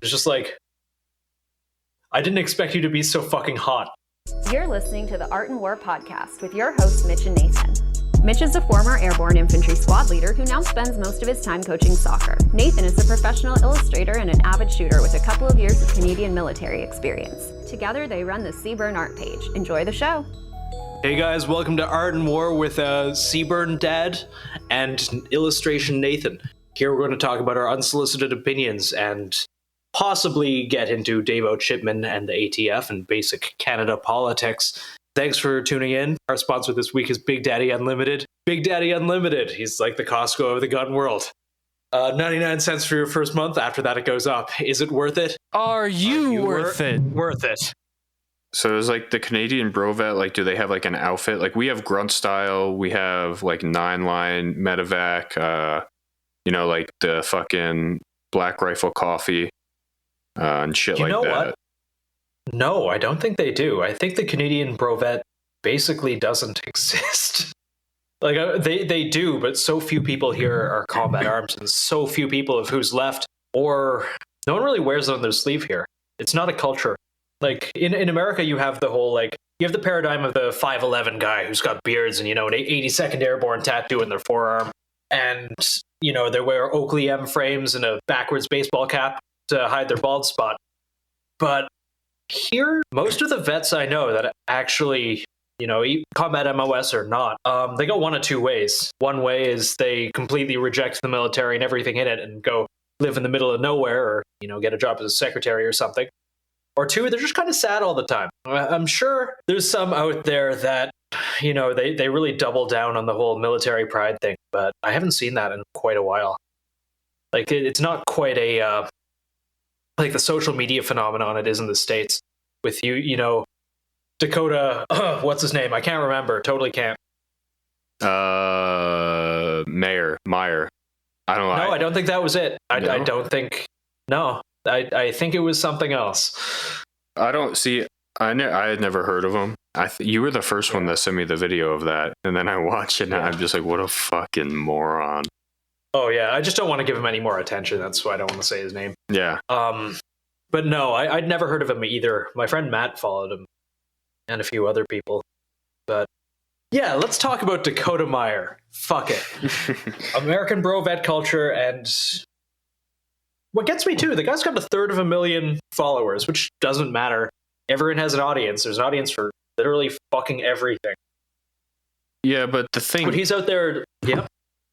It's just like, I didn't expect you to be so fucking hot. You're listening to the Art and War podcast with your hosts, Mitch and Nathan. Mitch is a former airborne infantry squad leader who now spends most of his time coaching soccer. Nathan is a professional illustrator and an avid shooter with a couple of years of Canadian military experience. Together, they run the Seaburn art page. Enjoy the show. Hey guys, welcome to Art and War with Seaburn Dad and Illustration Nathan. Here we're going to talk about our unsolicited opinions and possibly get into Davo, Chipman, and the ATF and basic Canada politics. Thanks for tuning in. Our sponsor this week is Big Daddy Unlimited. Big Daddy Unlimited. He's like the Costco of the gun world. 99 cents for your first month. After that, it goes up. Is it worth it? Are you worth it? Worth it. So is like the Canadian Brovet, like, do they have like an outfit? Like we have Grunt Style, we have like 9-line Medevac, like the fucking Black Rifle Coffee and shit like that. You know what? No, I don't think they do. I think the Canadian Brovet basically doesn't exist. Like they do, but so few people here are combat arms, and so few people of who's left, or no one really wears it on their sleeve here. It's not a culture. Like in America, you have the whole you have the paradigm of the 5'11" guy who's got beards and an 82nd Airborne tattoo in their forearm, and they wear Oakley M frames and a backwards baseball cap to hide their bald spot. But here, most of the vets I know that actually, combat MOS or not, they go one of two ways. One way is they completely reject the military and everything in it and go live in the middle of nowhere or, get a job as a secretary or something. Or two, they're just kind of sad all the time. I'm sure there's some out there that, they really double down on the whole military pride thing, but I haven't seen that in quite a while. Like, it's not quite a, like the social media phenomenon it is in the States with Dakota, what's his name? I can't remember. Totally can't. Meyer. I don't know. No, I don't think that was it. I don't think, no. I think it was something else. I don't see. I had never heard of him. You were the first one that sent me the video of that, and then I watched it, and I'm just like, what a fucking moron. Oh yeah, I just don't want to give him any more attention. That's why I don't want to say his name. Yeah. But no, I'd never heard of him either. My friend Matt followed him, and a few other people. But yeah, let's talk about Dakota Meyer. Fuck it. American Brovet culture, and what gets me too, the guy's got 250,000 followers, which doesn't matter. Everyone has an audience. There's an audience for literally fucking everything. Yeah, but the thing... But he's out there... Yeah.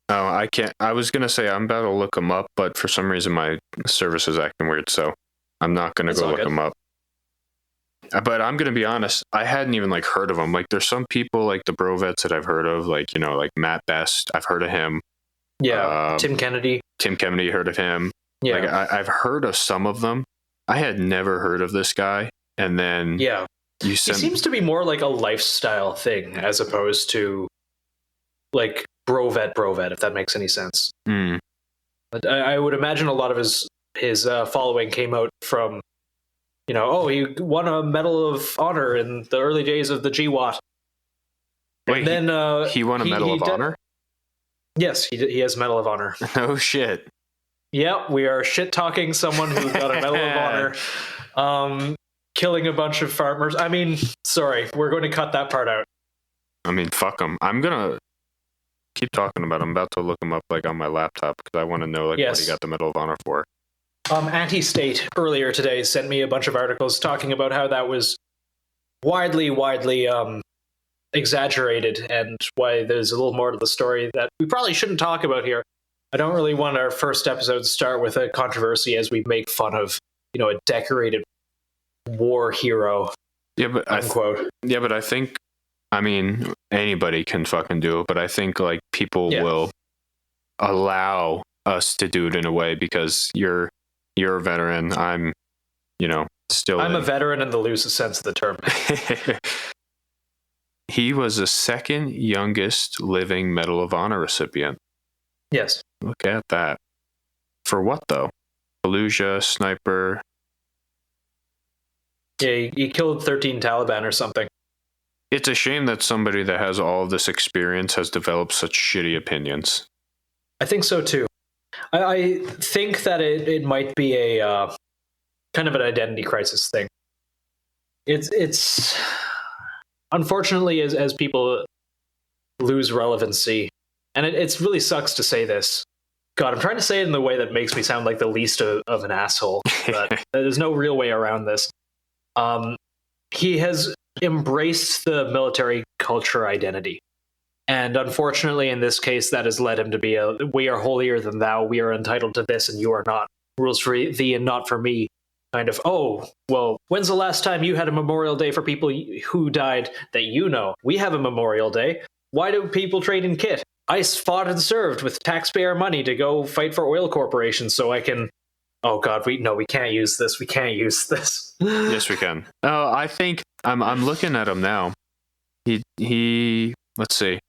Oh, I can't... I was going to say I'm about to look him up, but for some reason my service is acting weird, so I'm not going to go look him up. But I'm going to be honest, I hadn't even heard of him. Like, there's some people like the Brovets that I've heard of, like Matt Best. I've heard of him. Yeah, Tim Kennedy, heard of him. Yeah. Like I've heard of some of them. I had never heard of this guy, and then he seems to be more like a lifestyle thing as opposed to like Brovet, if that makes any sense. Mm. But I would imagine a lot of his following came out from, he won a Medal of Honor in the early days of the GWAT. Wait, and then he won a Medal of Honor? Yes, he has Medal of Honor. Oh shit. Yep, we are shit-talking someone who got a Medal of Honor, killing a bunch of farmers. I mean, sorry, we're going to cut that part out. I mean, fuck him. I'm going to keep talking about him. I'm about to look him up on my laptop because I want to know what he got the Medal of Honor for. Anti-State earlier today sent me a bunch of articles talking about how that was widely exaggerated and why there's a little more to the story that we probably shouldn't talk about here. I don't really want our first episode to start with a controversy as we make fun of, a decorated war hero. Yeah, but unquote. But I think, anybody can fucking do it, but I think people will allow us to do it in a way because you're a veteran. I'm, still. I'm a veteran in the loosest sense of the term. He was the second youngest living Medal of Honor recipient. Yes. Look at that. For what, though? Fallujah, sniper. Yeah, he killed 13 Taliban or something. It's a shame that somebody that has all of this experience has developed such shitty opinions. I think so, too. I think that it might be a kind of an identity crisis thing. It's unfortunately as people lose relevancy, and it really sucks to say this. God, I'm trying to say it in the way that makes me sound like the least of an asshole, but there's no real way around this. He has embraced the military culture identity. And unfortunately, in this case, that has led him to be we are holier than thou, we are entitled to this, and you are not. Rules for thee and not for me. Kind of, oh, well, when's the last time you had a Memorial Day for people who died that you know? We have a Memorial Day. Why do people trade in kit? I fought and served with taxpayer money to go fight for oil corporations so I can... Oh, God, we can't use this. We can't use this. Yes, we can. I think I'm looking at him now. He let's see.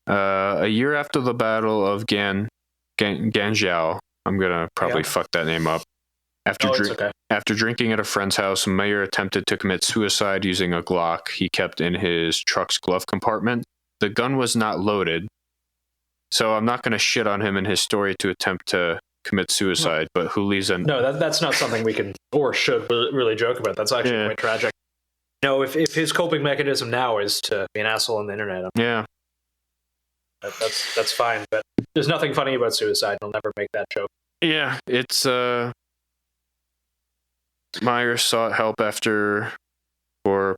A year after the Battle of Ganjiao, I'm going to probably fuck that name up. After drinking at a friend's house, Meyer attempted to commit suicide using a Glock he kept in his truck's glove compartment. The gun was not loaded, so I'm not going to shit on him in his story to attempt to commit suicide, but who leaves a... No, that's not something we can or should really joke about. That's actually quite tragic. No, if his coping mechanism now is to be an asshole on the internet, that's fine, but there's nothing funny about suicide. I'll never make that joke. Yeah, it's... Meyer sought help for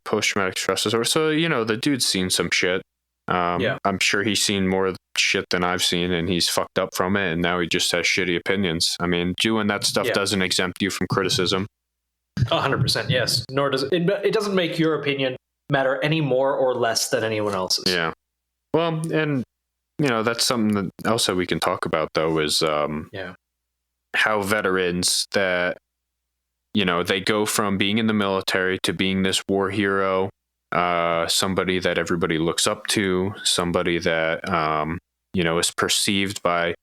post-traumatic stress disorder. So, the dude's seen some shit. I'm sure he's seen more shit than I've seen, and he's fucked up from it, and now he just has shitty opinions. I mean, doing that stuff doesn't exempt you from criticism. 100%, yes. Nor does it doesn't make your opinion matter any more or less than anyone else's. Yeah. Well, and, that's something else that we can talk about, though, is how veterans that... they go from being in the military to being this war hero, somebody that everybody looks up to, somebody that, is perceived by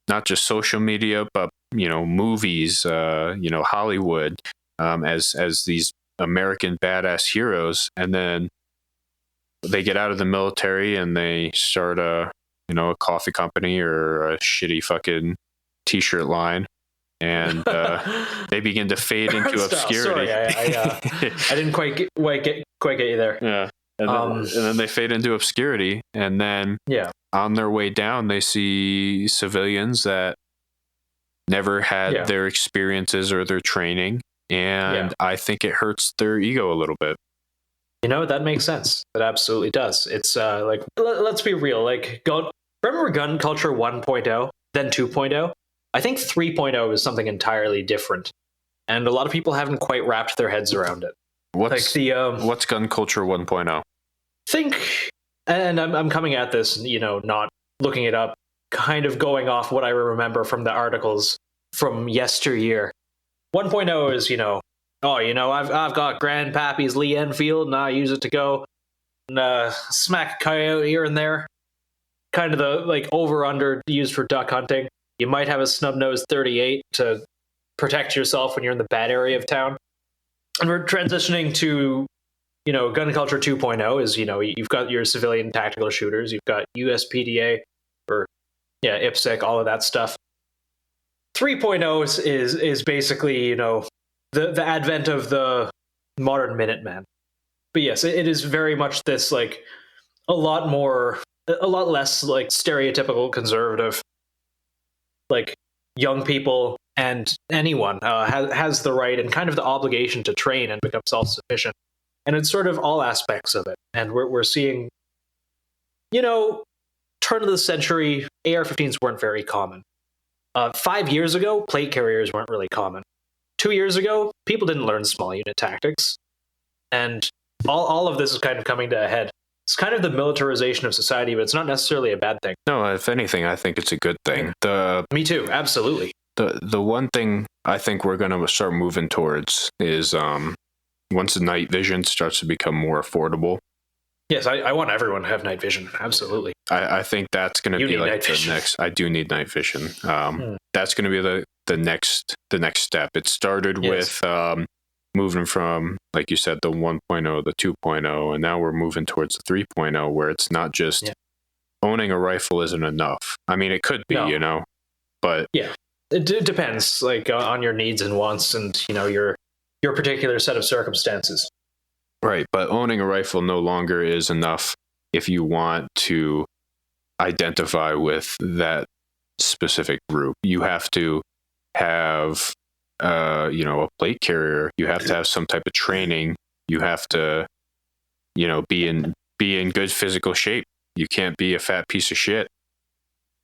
not just social media, but, movies, Hollywood, as these American badass heroes. And then they get out of the military and they start a coffee company or a shitty fucking t-shirt line. And they begin to fade into obscurity. Sorry, I didn't quite get you there. Yeah, and then they fade into obscurity, and then on their way down, they see civilians that never had their experiences or their training, and I think it hurts their ego a little bit. That makes sense. That absolutely does. It's let's be real. Remember gun culture 1.0, then 2.0? I think 3.0 is something entirely different, and a lot of people haven't quite wrapped their heads around it. What's gun culture 1.0? Think, and I'm coming at this, not looking it up, kind of going off what I remember from the articles from yesteryear. 1.0 is, I've got Grandpappy's Lee Enfield, and I use it to go and smack a coyote here and there. Kind of the over-under used for duck hunting. You might have a snub-nosed 38 to protect yourself when you're in the bad area of town. And we're transitioning to, gun culture 2.0 is, you've got your civilian tactical shooters, you've got USPDA, or, IPSC, all of that stuff. 3.0 is basically, the advent of the modern Minuteman. But yes, it is very much this, a lot less, stereotypical conservative. Young people and anyone has the right and kind of the obligation to train and become self-sufficient. And it's sort of all aspects of it. And we're seeing, turn of the century, AR-15s weren't very common. 5 years ago, plate carriers weren't really common. 2 years ago, people didn't learn small unit tactics. And all of this is kind of coming to a head. It's kind of the militarization of society, but it's not necessarily a bad thing. No, if anything, I think it's a good thing. Me too, absolutely. The one thing I think we're going to start moving towards is once the night vision starts to become more affordable. Yes, I want everyone to have night vision, absolutely. I think that's going to be the next. I do need night vision. That's going to be the next step. It started with moving from, like you said, the 1.0, the 2.0, and now we're moving towards the 3.0, where it's not just owning a rifle isn't enough. I mean, it could be, but it depends, on your needs and wants, and your your particular set of circumstances. Right, but owning a rifle no longer is enough if you want to identify with that specific group. You have to have, a plate carrier. You have to have some type of training. You have to, be in good physical shape. You can't be a fat piece of shit.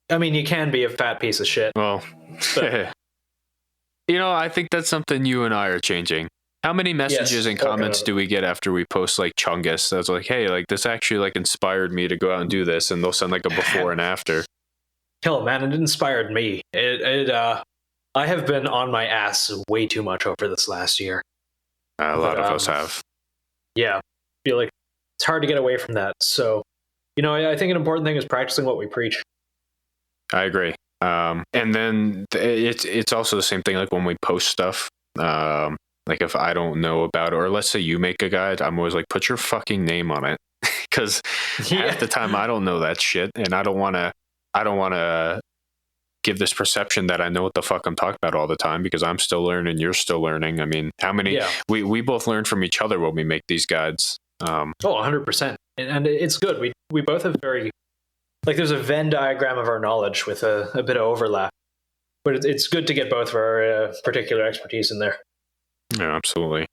I mean, you can be a fat piece of shit. Well, I think that's something you and I are changing. How many messages and comments do we get after we post like Chungus? That's like, hey, like this actually like inspired me to go out and do this, and they'll send like a before and after. Hell, man, it inspired me. I have been on my ass way too much over this last year. A lot of us have. Yeah, I feel like it's hard to get away from that. So, I think an important thing is practicing what we preach. I agree. And then it's also the same thing like when we post stuff. Like if I don't know about it, or let's say you make a guide, I'm always like, put your fucking name on it, because half the time I don't know that shit, and I don't want to give this perception that I know what the fuck I'm talking about all the time, because I'm still learning, you're still learning. I mean, how many we both learn from each other when we make these guides. 100%, and it's good. We both have very, like, there's a Venn diagram of our knowledge with a bit of overlap, but it's good to get both of our particular expertise in there. Yeah, absolutely.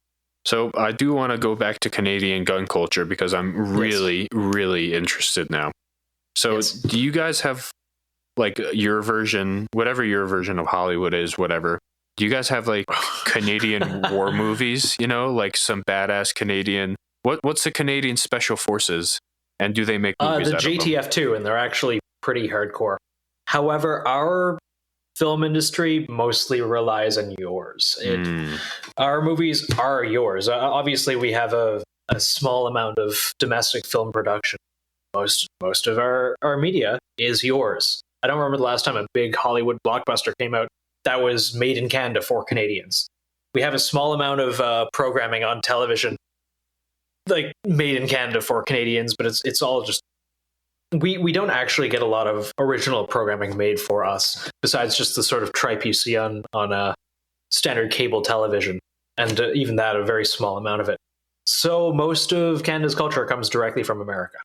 So I do want to go back to Canadian gun culture, because I'm really, really interested now. So do you guys have like your version, whatever your version of Hollywood is, whatever? Do you guys have like Canadian war movies, like some badass Canadian, what's the Canadian Special Forces? And do they make movies out of them? The GTF too, and they're actually pretty hardcore. However, our film industry mostly relies on yours. Our movies are yours. Obviously, we have a small amount of domestic film production. Most of our media is yours. I don't remember the last time a big Hollywood blockbuster came out that was made in Canada for Canadians. We have a small amount of programming on television, like made in Canada for Canadians, but it's all just. We don't actually get a lot of original programming made for us, besides just the sort of tripe you see on standard cable television, and even that, a very small amount of it. So most of Canada's culture comes directly from America.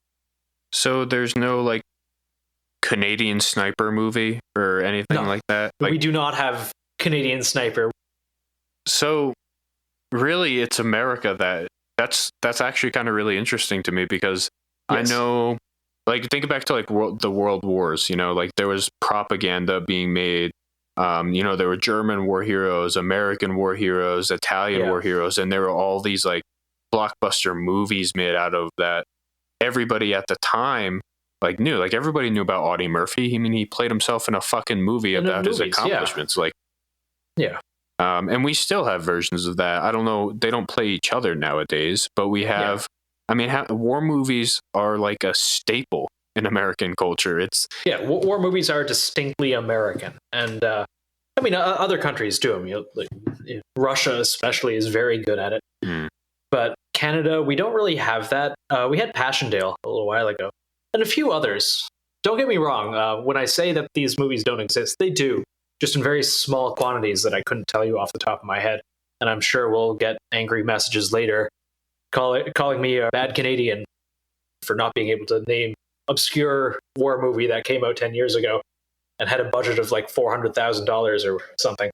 So there's no like Canadian sniper movie or anything like that? We do not have Canadian sniper. So really it's America that's actually kind of really interesting to me, because I know, like, think back to like the World Wars, like there was propaganda being made. There were German war heroes, American war heroes, Italian war heroes, and there were all these like blockbuster movies made out of that. Everybody at the time like knew, like everybody knew about Audie Murphy. I mean, he played himself in a fucking movie about his accomplishments. And we still have versions of that. I don't know. They don't play each other nowadays, but we have. I mean, war movies are like a staple in American culture. War movies are distinctly American, and I mean, other countries do them. Russia, especially, is very good at it. But Canada, we don't really have that. We had Passchendaele a little while ago, and a few others. Don't get me wrong. When I say that these movies don't exist, they do, just in very small quantities that I couldn't tell you off the top of my head. And I'm sure we'll get angry messages later calling me a bad Canadian for not being able to name obscure war movie that came out 10 years ago and had a budget of like $400,000 or something.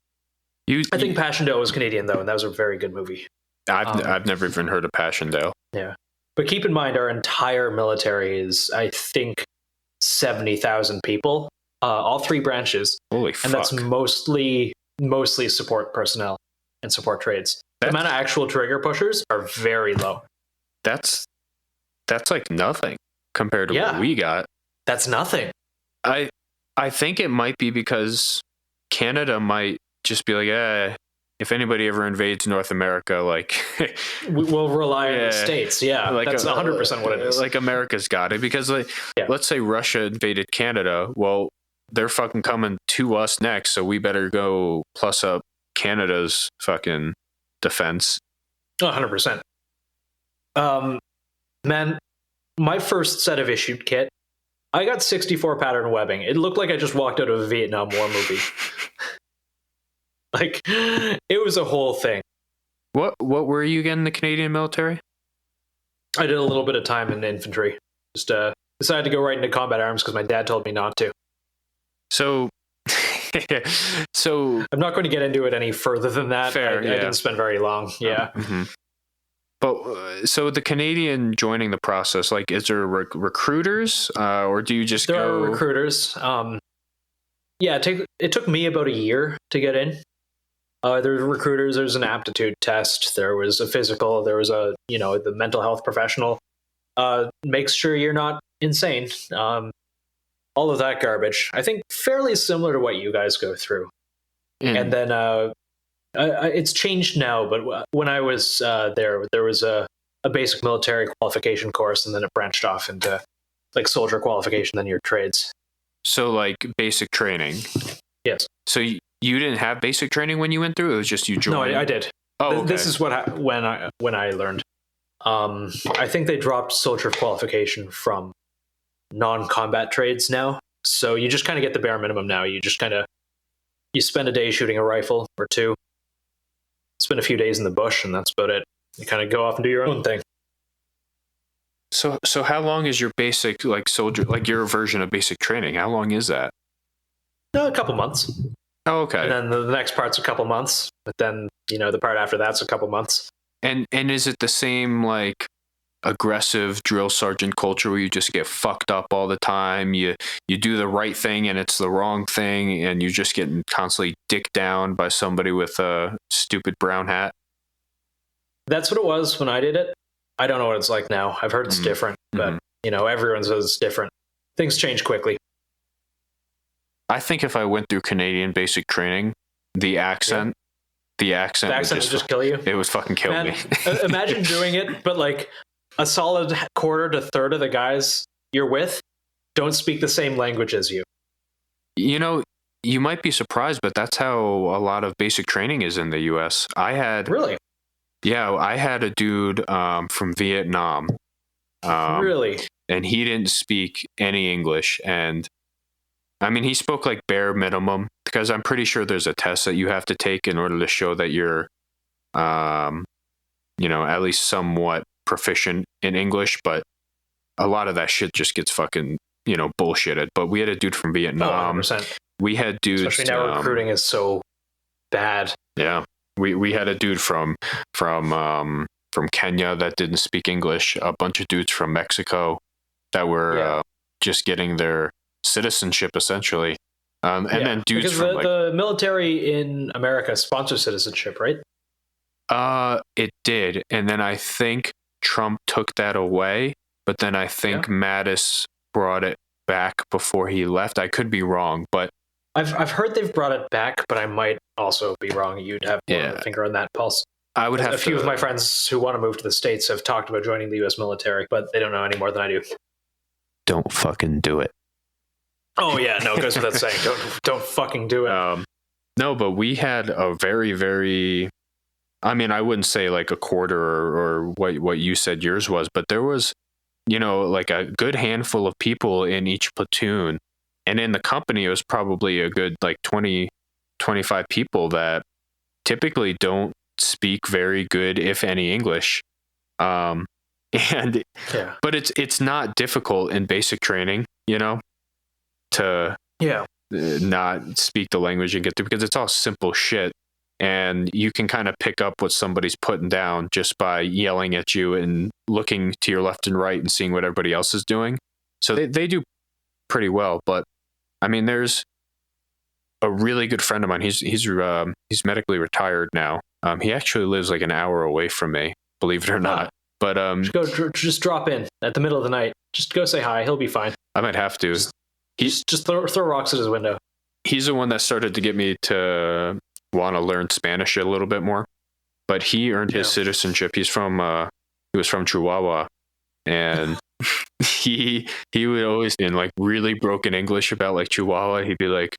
I think Passchendaele was Canadian, though, and that was a very good movie. I've never even heard of Passchendaele. Yeah. But keep in mind, our entire military is, I think, 70,000 people, all three branches. Holy fuck. And that's mostly support personnel and support trades. The amount of actual trigger pushers are very low. That's like nothing compared to what we got. That's nothing. I think it might be because Canada might just be like, if anybody ever invades North America, like we'll rely on the States. Yeah, like that's 100% what it is. Like America's got it, because let's say Russia invaded Canada. Well, they're fucking coming to us next, so we better go plus up Canada's fucking defense. 100%. Man, my first set of issued kit, I got 64 pattern webbing. It looked like I just walked out of a Vietnam War movie. Like, it was a whole thing. What were you again in the Canadian military? I did a little bit of time in infantry. Just decided to go right into combat arms because my dad told me not to. So I'm not going to get into it any further than that. Fair, I didn't spend very long. Yeah. Mm-hmm. But so the Canadian joining the process, like, is there recruiters, or do you just there are recruiters? Yeah, it took me about a year to get in. There's recruiters. There's an aptitude test. There was a physical. There was the mental health professional. Makes sure you're not insane. All of that garbage. I think fairly similar to what you guys go through. And then it's changed now. But when I was there was a basic military qualification course, and then it branched off into like soldier qualification, then your trades. So like basic training. Yes. So you didn't have basic training when you went through? It was just you joined? No, I did. Oh, okay. This is when I learned. I think they dropped soldier qualification from non-combat trades now. So you just kind of get the bare minimum now. You just you spend a day shooting a rifle or two, spend a few days in the bush, and that's about it. You kind of go off and do your own thing. So how long is your basic, like, soldier, like your version of basic training? How long is that? A couple months. Oh, okay. And then the next part's a couple months, but then the part after that's a couple months. And is it the same like aggressive drill sergeant culture where you just get fucked up all the time? You do the right thing and it's the wrong thing, and you're just getting constantly dicked down by somebody with a stupid brown hat? That's what it was when I did it. I don't know what it's like now. I've heard it's different, but everyone says it's different. Things change quickly. I think if I went through Canadian basic training, the accent would just kill you. It would fucking kill me. Imagine doing it, but like a solid quarter to third of the guys you're with don't speak the same language as you. You might be surprised, but that's how a lot of basic training is in the U.S. Really? Yeah, I had a dude from Vietnam. Really? And he didn't speak any English. And I mean, he spoke like bare minimum, because I'm pretty sure there's a test that you have to take in order to show that you're, at least somewhat proficient in English. But a lot of that shit just gets fucking, bullshitted. But we had a dude from Vietnam. 100%. We had dudes. Especially now recruiting is so bad. Yeah. We had a dude from Kenya that didn't speak English, a bunch of dudes from Mexico that were just getting their citizenship essentially, and then dudes because from the military in America sponsors citizenship, right? It did, and then I think Trump took that away, but then I think Mattis brought it back before he left. I could be wrong, but I've heard they've brought it back, but I might also be wrong. You'd have a finger on that pulse. I would have a few of my friends who want to move to the States have talked about joining the U.S. military, but they don't know any more than I do. Don't fucking do it. Oh yeah, no, it goes without saying. Don't fucking do it. No, but we had a very, very, I mean, I wouldn't say like a quarter or what you said yours was, but there was, like a good handful of people in each platoon. And in the company, it was probably a good like 20, 25 people that typically don't speak very good, if any, English. But it's not difficult in basic training, to not speak the language and get through, because it's all simple shit. And you can kind of pick up what somebody's putting down just by yelling at you and looking to your left and right and seeing what everybody else is doing. So they do pretty well. But I mean, there's a really good friend of mine. He's medically retired now. He actually lives like an hour away from me, believe it or not. But just drop in at the middle of the night. Just go say hi. He'll be fine. I might have to. Just throw rocks at his window. He's the one that started to get me to want to learn Spanish a little bit more. But he earned his citizenship. He was from Chihuahua, and he would always, in like really broken English about like Chihuahua, he'd be like,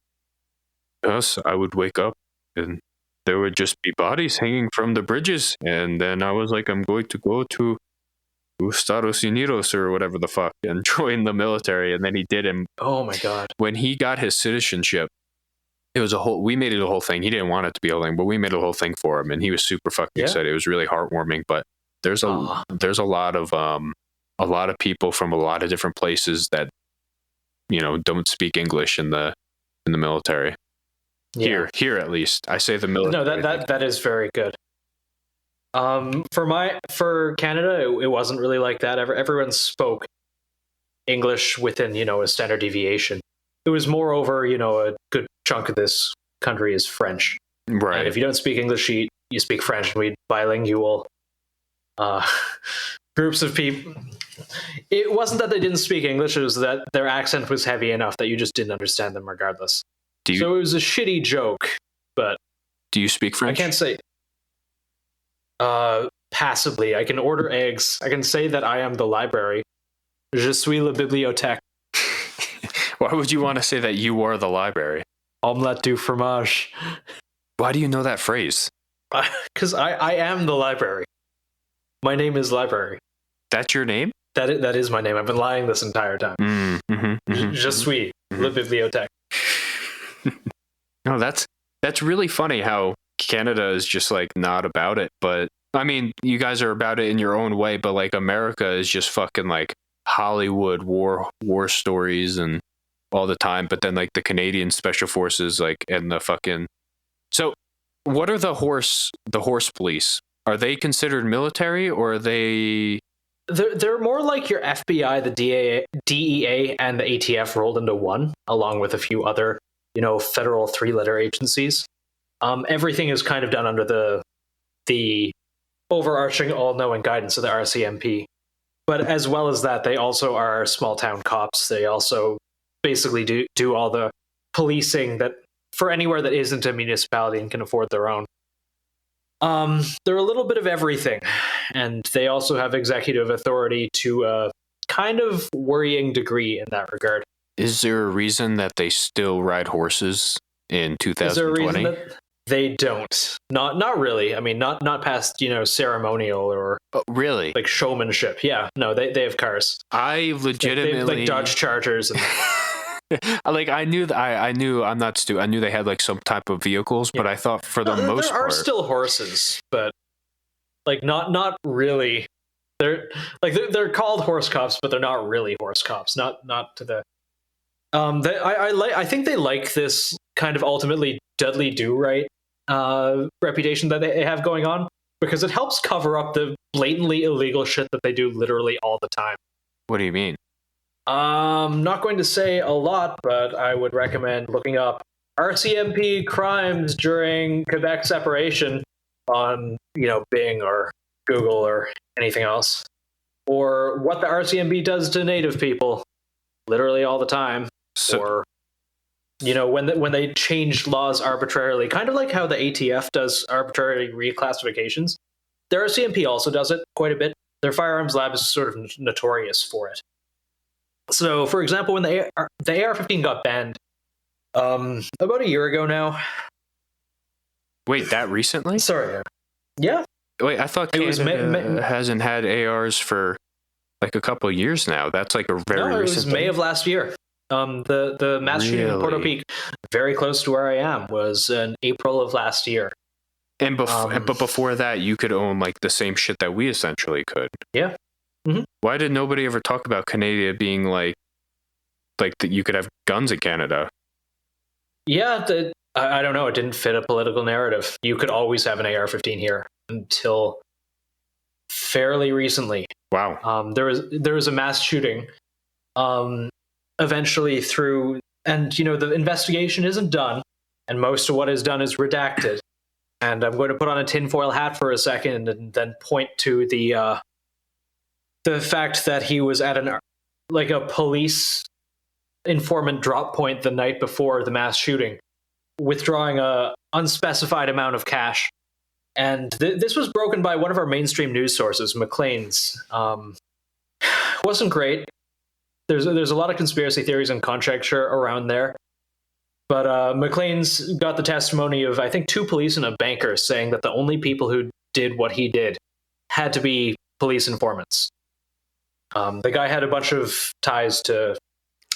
"Yes, I would wake up and there would just be bodies hanging from the bridges, and then I was like, I'm going to go to Estados Unidos or whatever the fuck and join the military." And then he did. And oh my god, when he got his citizenship, we made it a whole thing. He didn't want it to be a whole thing, but we made a whole thing for him, and he was super fucking excited. It was really heartwarming. But there's a lot of people from a lot of different places that, you know, don't speak English in the military. Here at least. I say the military. No, that is very good. For Canada, it wasn't really like that. Everyone spoke English within, you know, a standard deviation. It was moreover, you know, a good chunk of this country is French. Right. And if you don't speak English, you speak French, and we bilingual groups of people. It wasn't that they didn't speak English, it was that their accent was heavy enough that you just didn't understand them regardless. So it was a shitty joke, but... Do you speak French? I can't say... passively. I can order eggs. I can say that I am the library. Je suis la bibliothèque. Why would you want to say that you are the library? Omelette du fromage. Why do you know that phrase? Because I am the library. My name is Library. That's your name? That is my name. I've been lying this entire time. Je suis la bibliothèque. No, that's really funny how Canada is just like not about it. But I mean, you guys are about it in your own way, but like America is just fucking like Hollywood war stories and all the time. But then like the Canadian Special Forces, like, and the fucking... So what are the horse police? Are they considered military, or are they... They're more like your FBI, the DEA, and the ATF rolled into one, along with a few other, you know, federal 3-letter agencies. Everything is kind of done under the overarching all-knowing guidance of the RCMP. But as well as that, they also are small-town cops. They also basically do all the policing that for anywhere that isn't a municipality and can afford their own. They're a little bit of everything, and they also have executive authority to a kind of worrying degree in that regard. Is there a reason that they still ride horses in 2020? Is there a reason that they don't? Not really. I mean, not past, you know, ceremonial or really like showmanship. Yeah, no, they have cars. I legitimately like Dodge Chargers. And... like I knew I'm not stupid. I knew they had like some type of vehicles, but I thought for the most part there are still horses, but like not really. They're called horse cops, but they're not really horse cops. Not to the. I think they like this kind of ultimately Dudley Do-Right reputation that they have going on, because it helps cover up the blatantly illegal shit that they do literally all the time. What do you mean? I'm not going to say a lot, but I would recommend looking up RCMP crimes during Quebec separation on, you know, Bing or Google or anything else. Or what the RCMP does to Native people literally all the time. Or, you know, when they change laws arbitrarily, kind of like how the ATF does arbitrary reclassifications. The RCMP also does it quite a bit. Their firearms lab is sort of notorious for it. So, for example, when the AR-15 got banned about a year ago now. Wait, that recently? Sorry. Yeah. Wait, I thought Canada hasn't had ARs for like a couple of years now. That's like a very recent. No, it was May of last year. The mass shooting in Porto Peak, very close to where I am, was in April of last year. And but before that, you could own like the same shit that we essentially could. Yeah. Mm-hmm. Why did nobody ever talk about Canada being like that you could have guns in Canada? Yeah, I don't know. It didn't fit a political narrative. You could always have an AR-15 here until fairly recently. Wow. There was a mass shooting. Eventually through, and you know, the investigation isn't done, and most of what is done is redacted. And I'm going to put on a tinfoil hat for a second and then point to the fact that he was at a police informant drop point the night before the mass shooting, withdrawing a unspecified amount of cash. And this was broken by one of our mainstream news sources, Maclean's. Wasn't great. There's a lot of conspiracy theories and conjecture around there. But Maclean's got the testimony of, I think, 2 police and a banker saying that the only people who did what he did had to be police informants. The guy had a bunch of ties to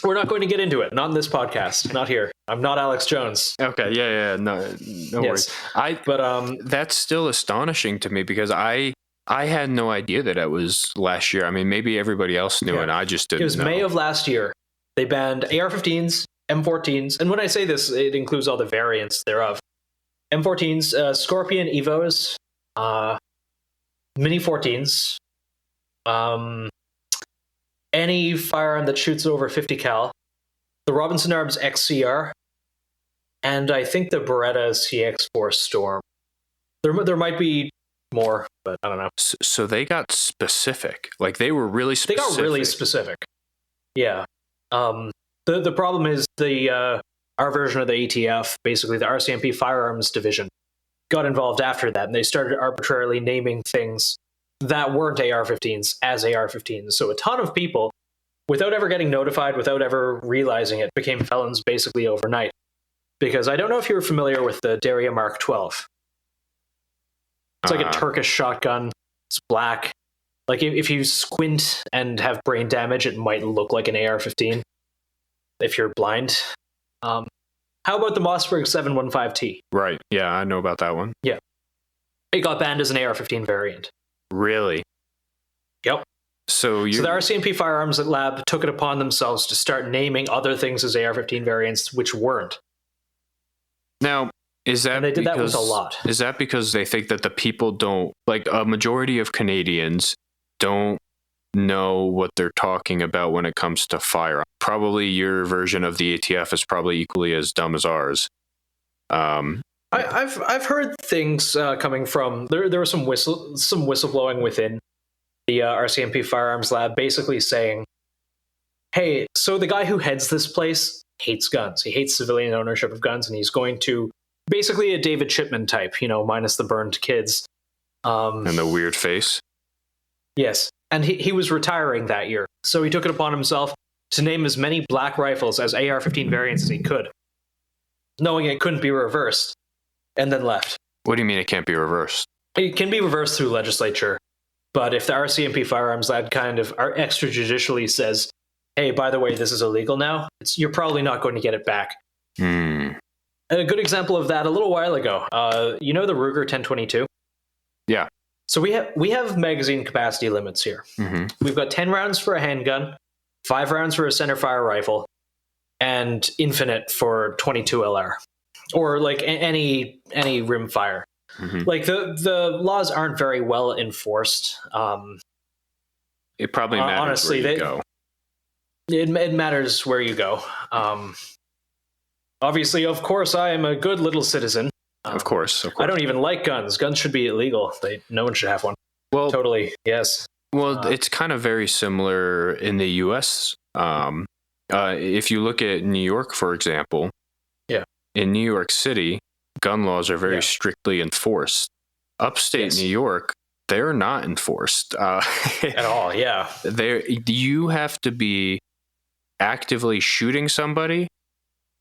We're not going to get into it. Not in this podcast. Not here. I'm not Alex Jones. Okay. Yeah. No worries. But that's still astonishing to me because I had no idea that was last year. I mean, maybe everybody else knew and I just didn't know. It was May of last year. They banned AR-15s, M14s, and when I say this, it includes all the variants thereof. M14s, Scorpion Evos, Mini 14s, any firearm that shoots over 50 cal, the Robinson Arms XCR, and I think the Beretta CX4 Storm. There might be more, but I don't know. So they got specific. Like they were really specific. They got really specific. Yeah. The problem is our version of the ATF, basically the RCMP Firearms Division, got involved after that, and they started arbitrarily naming things that weren't AR-15s as AR-15s. So a ton of people, without ever getting notified, without ever realizing it, became felons basically overnight. Because I don't know if you're familiar with the Daria Mark 12. It's like a Turkish shotgun. It's black. Like if you squint and have brain damage, it might look like an AR-15 if you're blind. How about the Mossberg 715T? Right. Yeah, I know about that one. Yeah. It got banned as an AR-15 variant. Really? Yep. So the RCMP Firearms Lab took it upon themselves to start naming other things as AR-15 variants, which weren't. Now, is that and they did that with a lot. Is that because they think that the people don't, like a majority of Canadians don't know what they're talking about when it comes to firearms? Probably your version of the ATF is probably equally as dumb as ours. I've heard things coming from there was some whistleblowing within the RCMP Firearms Lab, basically saying, "Hey, so the guy who heads this place hates guns. He hates civilian ownership of guns, and he's going to basically a David Chipman type, minus the burned kids, and the weird face." Yes, and he was retiring that year, so he took it upon himself to name as many black rifles as AR-15 variants as he could, knowing it couldn't be reversed. And then left. What do you mean it can't be reversed? It can be reversed through legislature. But if the RCMP Firearms Lab kind of extrajudicially says, hey, by the way, this is illegal now, you're probably not going to get it back. And a good example of that a little while ago, you know the Ruger 1022? Yeah. So we have magazine capacity limits here. Mm-hmm. We've got 10 rounds for a handgun, 5 rounds for a centerfire rifle, and infinite for 22 LR. Or like any rimfire. Mm-hmm. Like the laws aren't very well enforced. It probably matters honestly, where you go. It matters where you go. Obviously, of course, I am a good little citizen. Of course. I don't even like guns. Guns should be illegal. No one should have one. Well, totally. Yes. Well, it's kind of very similar in the U.S. If you look at New York, for example. Yeah. In New York City, gun laws are very strictly enforced. Upstate New York, they're not enforced at all. Yeah, you have to be actively shooting somebody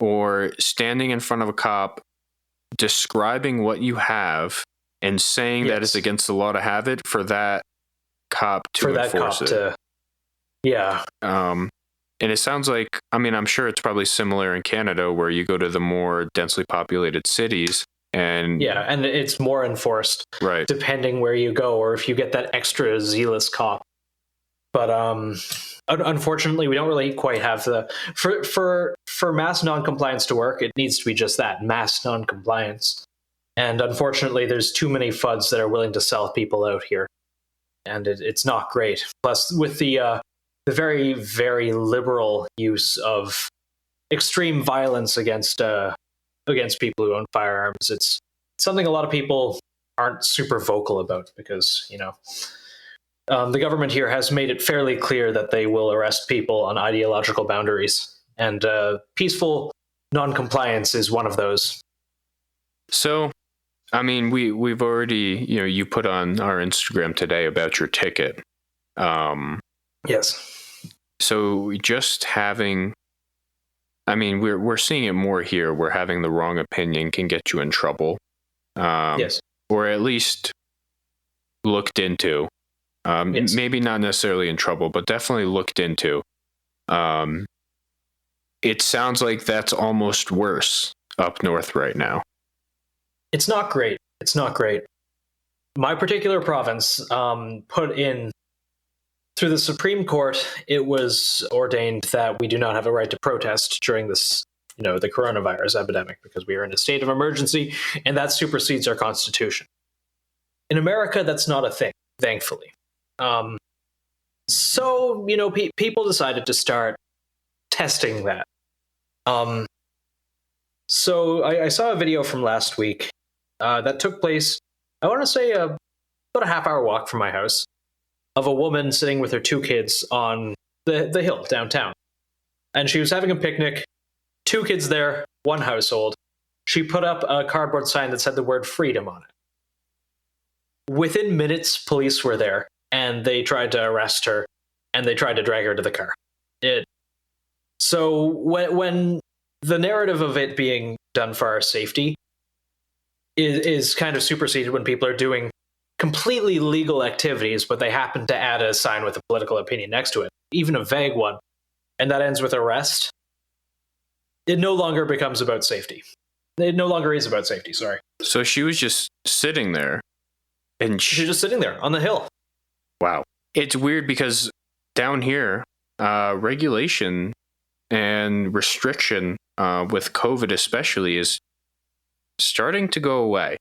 or standing in front of a cop, describing what you have and saying that it's against the law to have it for that cop to enforce it. Yeah. And it sounds like, I mean, I'm sure it's probably similar in Canada where you go to the more densely populated cities and... Yeah, and it's more enforced. Right. Depending where you go or if you get that extra zealous cop. But unfortunately, we don't really quite have the... For mass non-compliance to work, it needs to be just that, mass non-compliance. And unfortunately, there's too many FUDs that are willing to sell people out here. And it's not great. Plus, with the very, very liberal use of extreme violence against people who own firearms. It's something a lot of people aren't super vocal about because, the government here has made it fairly clear that they will arrest people on ideological boundaries. And peaceful non-compliance is one of those. So, I mean, we've already, you put on our Instagram today about your ticket. Yes. So just having, I mean, we're seeing it more here where having the wrong opinion can get you in trouble. Yes. Or at least looked into. Maybe not necessarily in trouble, but definitely looked into. it sounds like that's almost worse up north right now. It's not great. It's not great. My particular province put in, through the Supreme Court, it was ordained that we do not have a right to protest during this, the coronavirus epidemic, because we are in a state of emergency, and that supersedes our Constitution. In America, that's not a thing, thankfully. So, people decided to start testing that. So I saw a video from last week that took place, I want to say, about a half-hour walk from my house, of a woman sitting with her 2 kids on the hill downtown. And she was having a picnic, 2 kids there, 1 household. She put up a cardboard sign that said the word freedom on it. Within minutes, police were there, and they tried to arrest her, and they tried to drag her to the car. So when the narrative of it being done for our safety is kind of superseded when people are doing completely legal activities, but they happen to add a sign with a political opinion next to it, even a vague one, and that ends with arrest, it no longer becomes about safety. It no longer is about safety, sorry. So she was just sitting there. And she was just sitting there on the hill. Wow. It's weird because down here, regulation and restriction with COVID especially is starting to go away.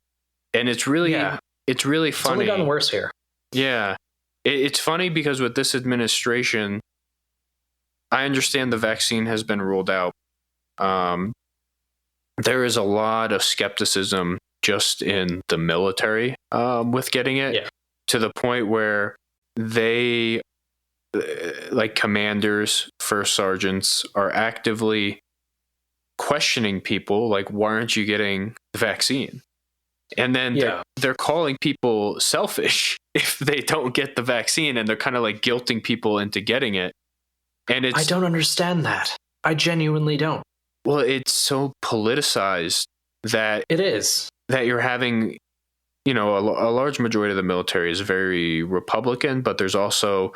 And it's really funny. It's only gotten worse here. Yeah. It's funny because with this administration, I understand the vaccine has been ruled out. There is a lot of skepticism just in the military with getting it, to the point where they, like commanders, first sergeants, are actively questioning people, like, why aren't you getting the vaccine? And then they're calling people selfish if they don't get the vaccine, and they're kind of like guilting people into getting it. And I don't understand that. I genuinely don't. Well, it's so politicized that it is. That you're having, a large majority of the military is very Republican, but there's also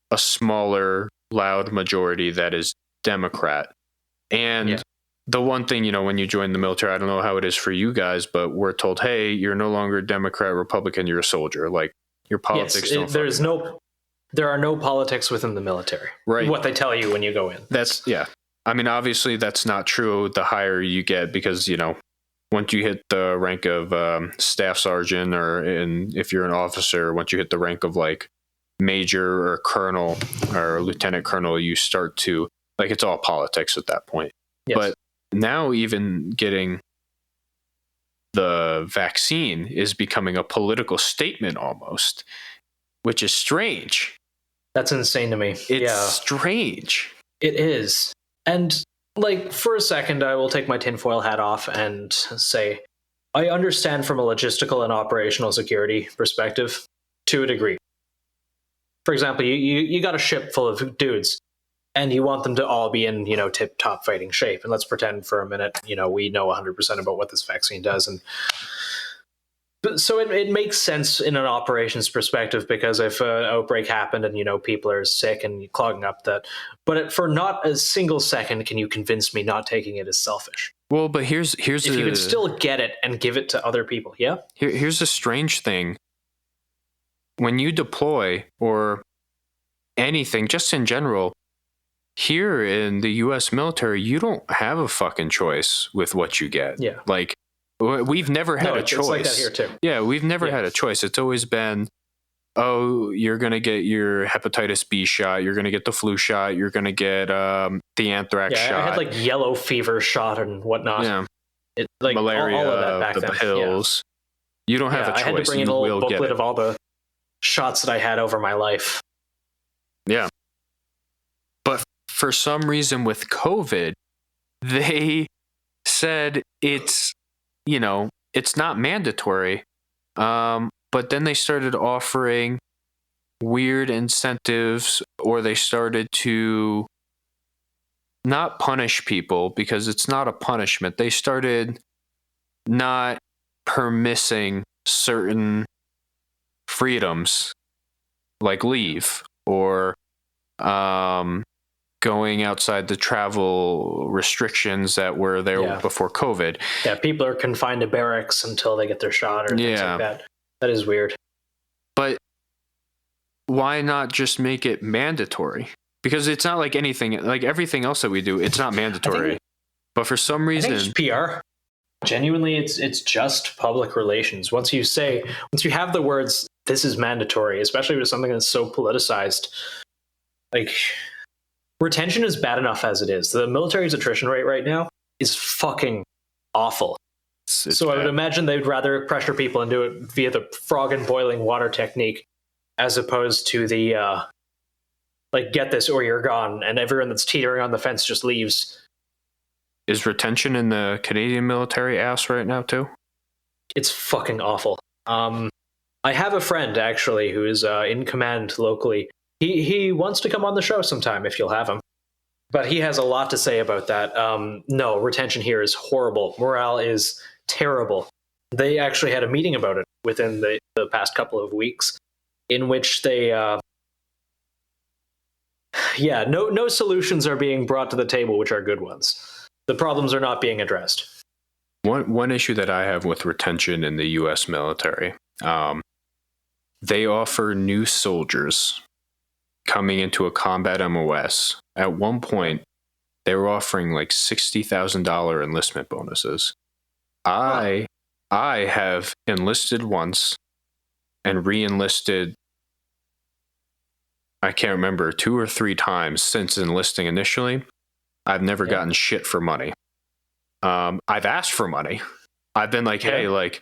a smaller, loud majority that is Democrat. And the one thing, when you join the military, I don't know how it is for you guys, but we're told, hey, you're no longer Democrat, Republican, you're a soldier. Like, your politics don't. There are no politics within the military. Right. What they tell you when you go in. I mean, obviously that's not true the higher you get, because, once you hit the rank of staff sergeant, and if you're an officer, once you hit the rank of like major or colonel or lieutenant colonel, you start to, like, it's all politics at that point. Yes. But now even getting the vaccine is becoming a political statement almost, which is strange. That's insane to me. It's strange. It is. And like, for a second, I will take my tinfoil hat off and say, I understand from a logistical and operational security perspective to a degree. For example, you got a ship full of dudes, and you want them to all be in, tip-top fighting shape. And let's pretend for a minute, we know 100% about what this vaccine does. And so it makes sense in an operations perspective, because if an outbreak happened and, people are sick and clogging up that. But for not a single second can you convince me not taking it is selfish. Well, but here's if you can still get it and give it to other people. Yeah. Here's a strange thing. When you deploy or anything, just in general, here in the U.S. military, you don't have a fucking choice with what you get. Yeah. Like, we've never had a choice. It's like that here too. Yeah, we've never had a choice. It's always been, oh, you're going to get your hepatitis B shot, you're going to get the flu shot, you're going to get the anthrax shot. I had like yellow fever shot and whatnot. Yeah. Like malaria, all of that back the then. pills. Yeah. You don't have a choice. I had to bring in a little booklet of all the shots that I had over my life. Yeah. But for some reason with COVID, they said it's not mandatory. But then they started offering weird incentives, or they started to not punish people, because it's not a punishment. They started not permitting certain freedoms, like leave, or going outside the travel restrictions that were there before COVID. Yeah, people are confined to barracks until they get their shot or things like that. That is weird. But why not just make it mandatory? Because it's not like anything, like everything else that we do, it's not mandatory. But for some reason... I think it's PR. Genuinely, it's just public relations. Once you have the words, this is mandatory, especially with something that's so politicized, like, retention is bad enough as it is. The military's attrition rate right now is fucking awful. So I would imagine they'd rather pressure people and do it via the frog in boiling water technique, as opposed to the, like, get this or you're gone, and everyone that's teetering on the fence just leaves. Is retention in the Canadian military ass right now, too? It's fucking awful. I have a friend, actually, who is in command locally. He wants to come on the show sometime, if you'll have him. But he has a lot to say about that. No, retention here is horrible. Morale is terrible. They actually had a meeting about it within the past couple of weeks, in which they... no solutions are being brought to the table, which are good ones. The problems are not being addressed. One issue that I have with retention in the U.S. military, they offer new soldiers coming into a combat MOS. At one point, they were offering like $60,000 enlistment bonuses. I have enlisted once and re-enlisted, I can't remember, 2 or 3 times since enlisting initially. I've never gotten shit for money. I've asked for money. I've been like, hey, like,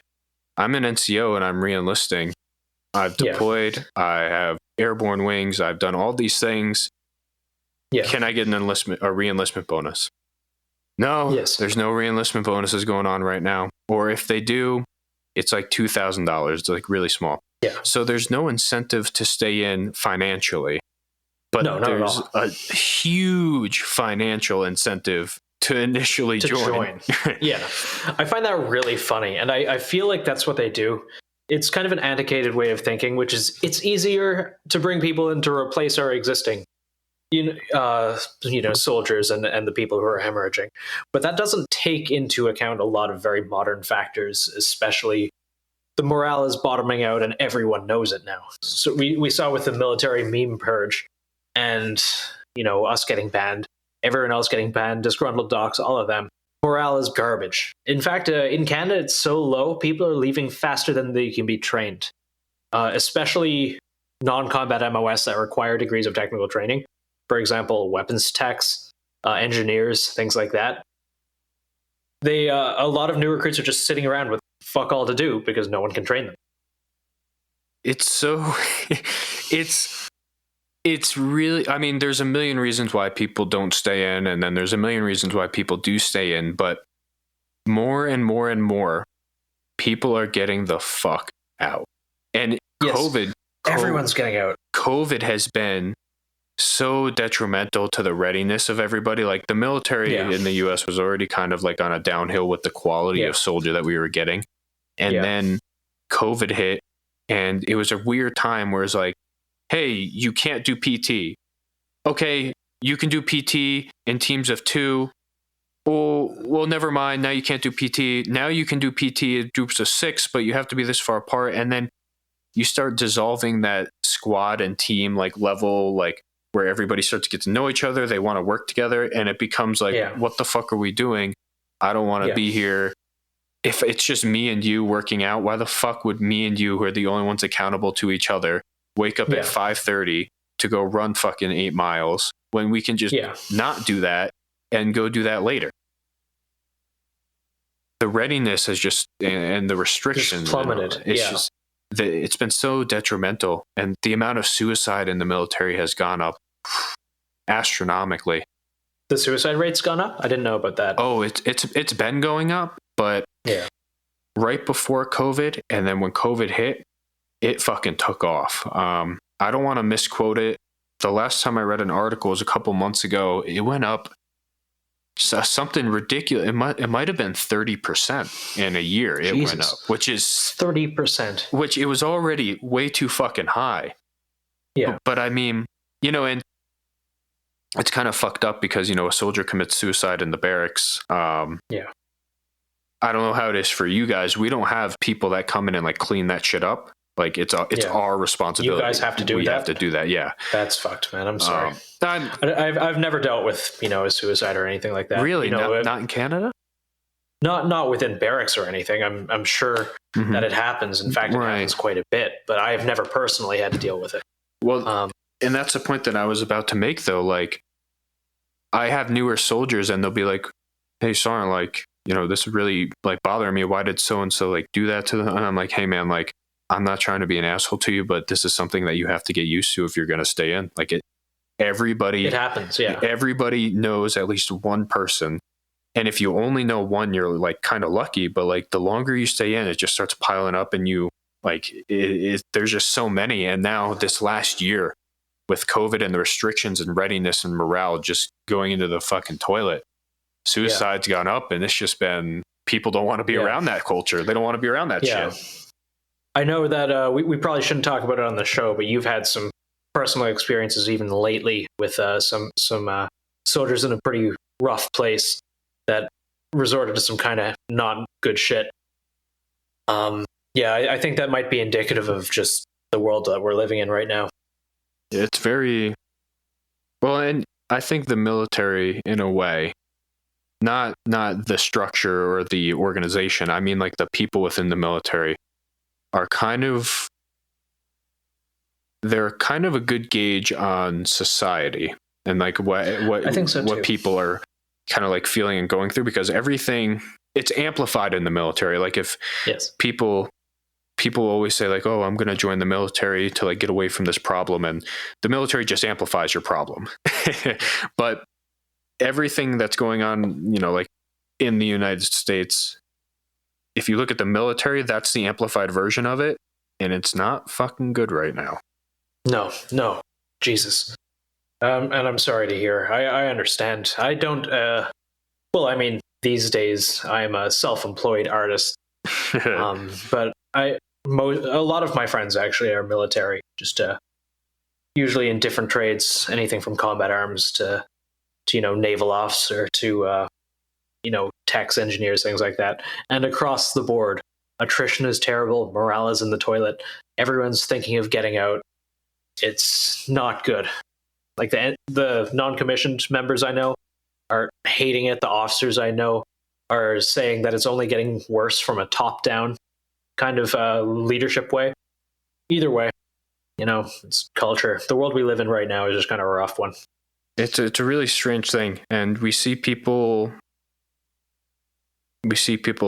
I'm an NCO and I'm re-enlisting. I've deployed. I have airborne wings. I've done all these things. Yeah. Can I get a re-enlistment bonus? No, there's no re-enlistment bonuses going on right now. Or if they do, it's like $2,000. It's like really small. Yeah. So there's no incentive to stay in financially. But there's a huge financial incentive to initially join. Yeah. I find that really funny. And I feel like that's what they do. It's kind of an antiquated way of thinking, which is it's easier to bring people in to replace our existing soldiers and the people who are hemorrhaging. But that doesn't take into account a lot of very modern factors, especially the morale is bottoming out and everyone knows it now. So we saw with the military meme purge, and, us getting banned, everyone else getting banned, disgruntled docs, all of them. Morale is garbage. In fact, in Canada, it's so low, people are leaving faster than they can be trained. Especially non-combat MOS that require degrees of technical training. For example, weapons techs, engineers, things like that. A lot of new recruits are just sitting around with fuck all to do because no one can train them. It's really, I mean, there's a million reasons why people don't stay in, and then there's a million reasons why people do stay in, but more and more and more people are getting the fuck out. And everyone's getting out. COVID has been so detrimental to the readiness of everybody. Like, the military in the US was already kind of like on a downhill with the quality of soldier that we were getting. And then COVID hit, and it was a weird time where it's like, hey, you can't do PT. Okay, you can do PT in teams of 2. Oh, well, never mind. Now you can't do PT. Now you can do PT in groups of 6, but you have to be this far apart. And then you start dissolving that squad and team like level, like where everybody starts to get to know each other. They want to work together, and it becomes like, what the fuck are we doing? I don't want to be here. If it's just me and you working out, why the fuck would me and you, who are the only ones accountable to each other, wake up at 5:30 to go run fucking 8 miles when we can just not do that and go do that later? The readiness has just, and the restrictions plummeted. It's been so detrimental, and the amount of suicide in the military has gone up astronomically. The suicide rate's gone up? I didn't know about that. Oh, it's been going up, but right before COVID, and then when COVID hit, it fucking took off. I don't want to misquote it. The last time I read an article was a couple months ago. It went up something ridiculous. It might have been 30% in a year. It went up, which is 30%. Which it was already way too fucking high. Yeah. But I mean, and it's kind of fucked up because, a soldier commits suicide in the barracks. Yeah. I don't know how it is for you guys. We don't have people that come in and like clean that shit up. Like it's our responsibility. You guys have to do that. We have to do that. Yeah. That's fucked, man. I'm sorry. I've never dealt with, a suicide or anything like that. Really? Not in Canada? Not within barracks or anything. I'm sure that it happens. In fact, it happens quite a bit, but I have never personally had to deal with it. Well, and that's the point that I was about to make though. Like I have newer soldiers and they'll be like, "Hey, Soren, like, this is really like bothering me. Why did so-and-so like do that to them?" And I'm like, "Hey man, like, I'm not trying to be an asshole to you, but this is something that you have to get used to if you're going to stay in." Like it happens. Yeah. Everybody knows at least one person. And if you only know one, you're like kind of lucky, but like the longer you stay in, it just starts piling up and you like, there's just so many. And now this last year with COVID and the restrictions and readiness and morale just going into the fucking toilet, suicide's gone up, and it's just been, people don't want to be around that culture. They don't want to be around that shit. I know that we probably shouldn't talk about it on the show, but you've had some personal experiences even lately with some soldiers in a pretty rough place that resorted to some kind of not good shit. I think that might be indicative of just the world that we're living in right now. It's very well, and I think the military, in a way, not the structure or the organization. I mean, like the people within the military are they're kind of a good gauge on society and like what I think so what people are kind of like feeling and going through, because everything, it's amplified in the military. Like if people always say like, "Oh, I'm going to join the military to like get away from this problem," and the military just amplifies your problem. But everything that's going on, like in the United States, if you look at the military, that's the amplified version of it, and it's not fucking good right now. No, Jesus. And I'm sorry to hear. I understand. I don't. These days I'm a self-employed artist, but a lot of my friends actually are military, just usually in different trades, anything from combat arms to naval officer to techs, engineers, things like that. And across the board, attrition is terrible. Morale is in the toilet. Everyone's thinking of getting out. It's not good. Like the non-commissioned members I know are hating it. The officers I know are saying that it's only getting worse from a top-down kind of leadership way. Either way, it's culture. The world we live in right now is just kind of a rough one. It's a really strange thing, and we see people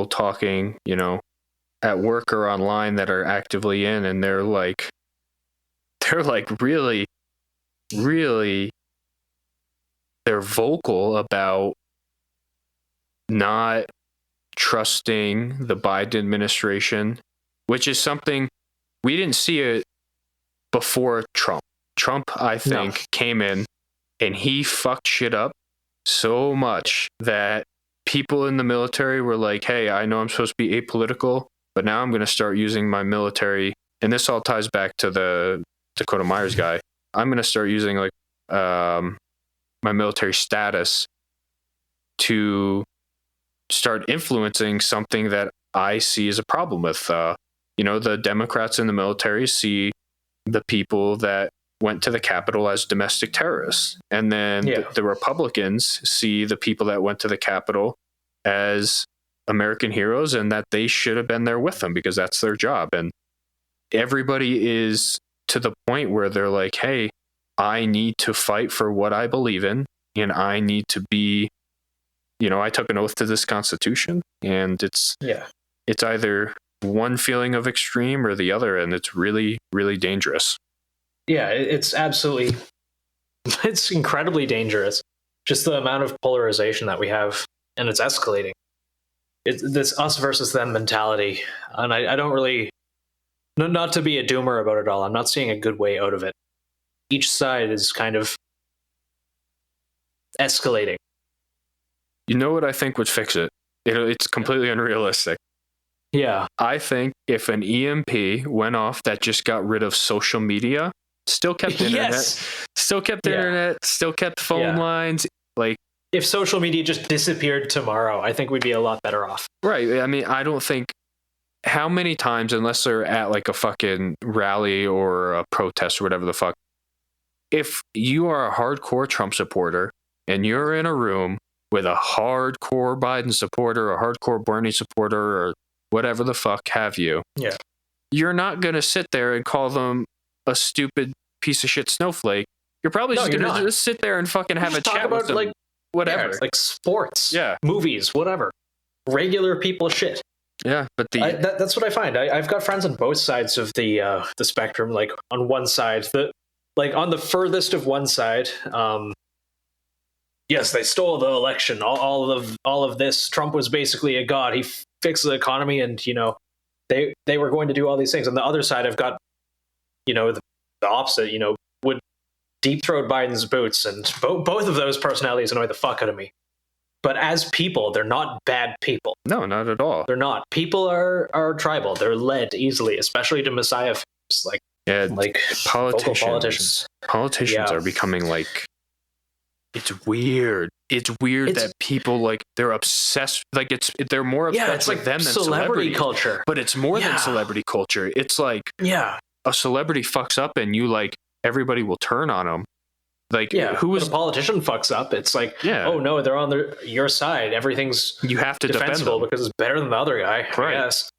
talking, at work or online that are actively in, and they're like really, really, they're vocal about not trusting the Biden administration, which is something we didn't see it before Trump. Trump, I think, came in and he fucked shit up so much that people in the military were like, "Hey, I know I'm supposed to be apolitical, but now I'm going to start using my military." And this all ties back to the Dakota Meyer's guy. I'm going to start using like my military status to start influencing something that I see as a problem with. The Democrats in the military see the people that went to the Capitol as domestic terrorists. And then the Republicans see the people that went to the Capitol as American heroes and that they should have been there with them because that's their job. And everybody is to the point where they're like, "Hey, I need to fight for what I believe in, and I need to be, I took an oath to this Constitution." And it's either one feeling of extreme or the other, and it's really, really dangerous. Yeah, it's incredibly dangerous. Just the amount of polarization that we have, and it's escalating. It's this us versus them mentality. And I don't really, not to be a doomer about it all, I'm not seeing a good way out of it. Each side is kind of escalating. You know what I think would fix it? It's completely unrealistic. Yeah. I think if an EMP went off that just got rid of social media, still kept internet, Still kept internet, still kept phone lines. Like, if social media just disappeared tomorrow, I think we'd be a lot better off. Right. I mean, I don't think how many times, unless they're at like a fucking rally or a protest or whatever the fuck, if you are a hardcore Trump supporter and you're in a room with a hardcore Biden supporter, a hardcore Bernie supporter, or whatever the fuck have you, you're not going to sit there and call them a stupid piece of shit snowflake. You're probably just going to just sit there and fucking have a chat about them. Like, whatever. Yeah, like sports, movies, whatever. Regular people shit. Yeah, but that's what I find. I've got friends on both sides of the spectrum. Like on one side, on the furthest of one side, yes, they stole the election. All of this. Trump was basically a god. He fixed the economy, and they were going to do all these things. On the other side, I've got the opposite. Would deep throat Biden's boots, and both of those personalities annoy the fuck out of me. But as people, they're not bad people. No, not at all. They're not. People are tribal. They're led easily, especially to Messiah figures like politicians. Politicians are becoming like. It's weird. It's weird that people they're obsessed. Like they're more obsessed with them than celebrity culture. But it's more than celebrity culture. It's like a celebrity fucks up and you everybody will turn on them. Who was a politician fucks up? It's like, oh no, they're on your side. Everything's you have to defend them because it's better than the other guy. Right. Yes.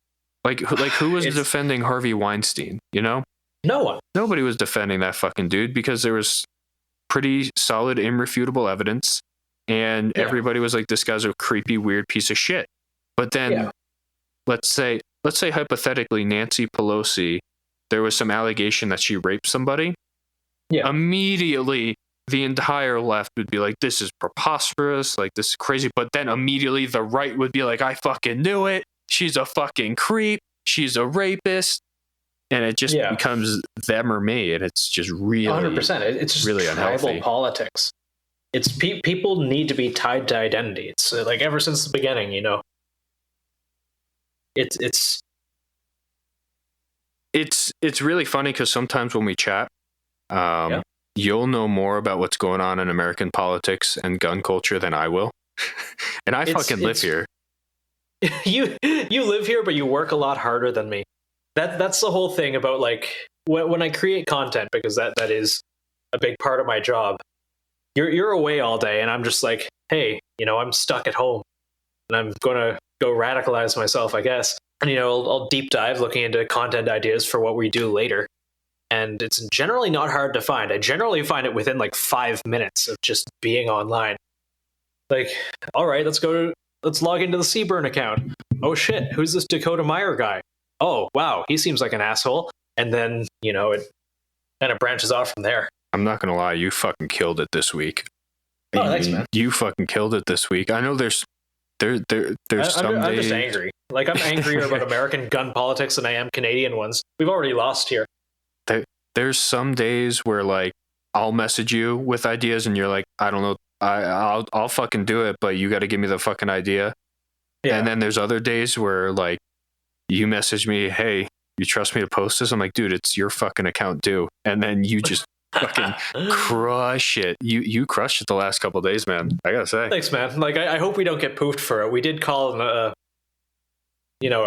Like who was defending Harvey Weinstein? No one. Nobody was defending that fucking dude because there was pretty solid, irrefutable evidence, and everybody was like, "This guy's a creepy, weird piece of shit." But then, let's say hypothetically, Nancy Pelosi, there was some allegation that she raped somebody. Yeah. Immediately, the entire left would be like, "This is preposterous. Like, this is crazy." But then immediately, the right would be like, "I fucking knew it. She's a fucking creep. She's a rapist." And it just becomes them or me, and it's just really 100%. It's just really unhealthy. Tribal politics. It's people need to be tied to identity. It's like ever since the beginning, It's really funny because sometimes when we chat, you'll know more about what's going on in American politics and gun culture than I will, and I fucking live here. You live here, but you work a lot harder than me. That's the whole thing about when I create content, because that is a big part of my job. You're away all day, and I'm just like, hey, I'm stuck at home, and I'm gonna go radicalize myself, I guess. And I'll deep dive looking into content ideas for what we do later, and it's generally not hard to find. I generally find it within 5 minutes of just being online. All right, let's log into the Seaburn account. Oh shit, who's this Dakota Meyer guy? Oh, wow, he seems like an asshole. And then, it kind of branches off from there. I'm not going to lie, you fucking killed it this week. Oh, thanks, man. You fucking killed it this week. I know there's some days... I'm just angry. I'm angrier about American gun politics than I am Canadian ones. We've already lost here. There's some days where, I'll message you with ideas and you're like, I don't know, I'll fucking do it, but you got to give me the fucking idea. Yeah. And then there's other days where, you message me, hey, you trust me to post this? I'm like, dude, it's your fucking account due. And then you just fucking crush it. You crushed it the last couple of days, man. I gotta say. Thanks, man. I hope we don't get poofed for it. We did call a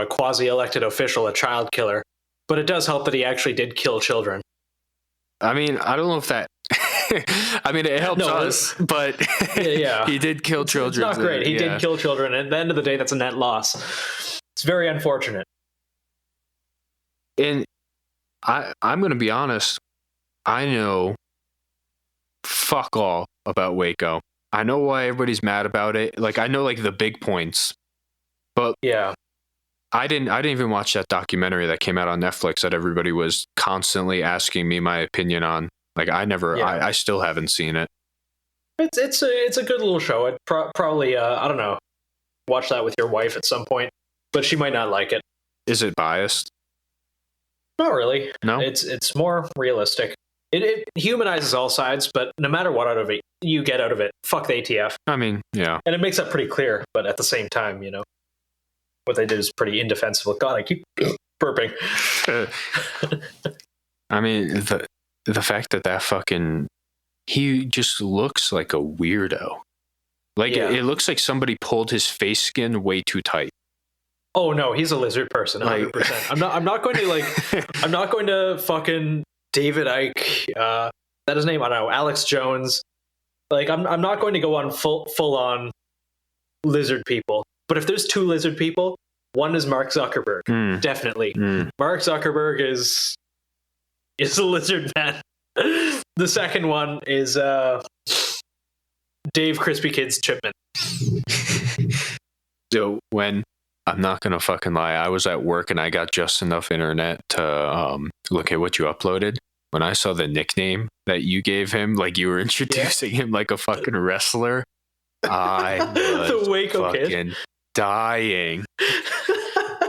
quasi-elected official a child killer, but it does help that he actually did kill children. I mean, I don't know if that... I mean, it helps us, but he did kill children. It's not great. He did kill children. And at the end of the day, that's a net loss. It's very unfortunate. And I'm going to be honest. I know fuck all about Waco. I know why everybody's mad about it. I know the big points. But I didn't even watch that documentary that came out on Netflix that everybody was constantly asking me my opinion on. I still haven't seen it. It's a good little show. I'd probably I don't know, watch that with your wife at some point, but she might not like it. Is it biased? Not really. No, it's more realistic. It humanizes all sides, but no matter what you get out of it, fuck the ATF. I mean, yeah, and it makes that pretty clear. But at the same time, what they did is pretty indefensible. God, I keep burping. I mean, the fact that fucking he just looks like a weirdo. Like it looks like somebody pulled his face skin way too tight. Oh no, he's a lizard person, 100%. I'm not going to like I'm not going to fucking David Icke, that his name, I don't know, Alex Jones. Like I'm not going to go on full on lizard people. But if there's two lizard people, one is Mark Zuckerberg. Definitely. Mark Zuckerberg is a lizard man. The second one is Dave Crispy Kids Chipman. So when I'm not gonna fucking lie, I was at work and I got just enough internet to look at what you uploaded. When I saw the nickname that you gave him, like you were introducing him like a fucking wrestler, I was the Waco fucking Kid. Dying.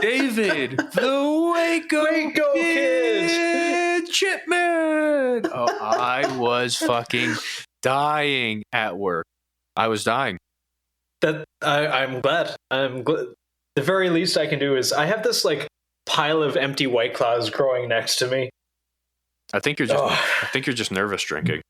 David, the Waco Kid Chipman. Oh, I was fucking dying at work. I was dying. I'm glad. The very least I can do is I have this like pile of empty White Claws growing next to me. I think you're just nervous drinking.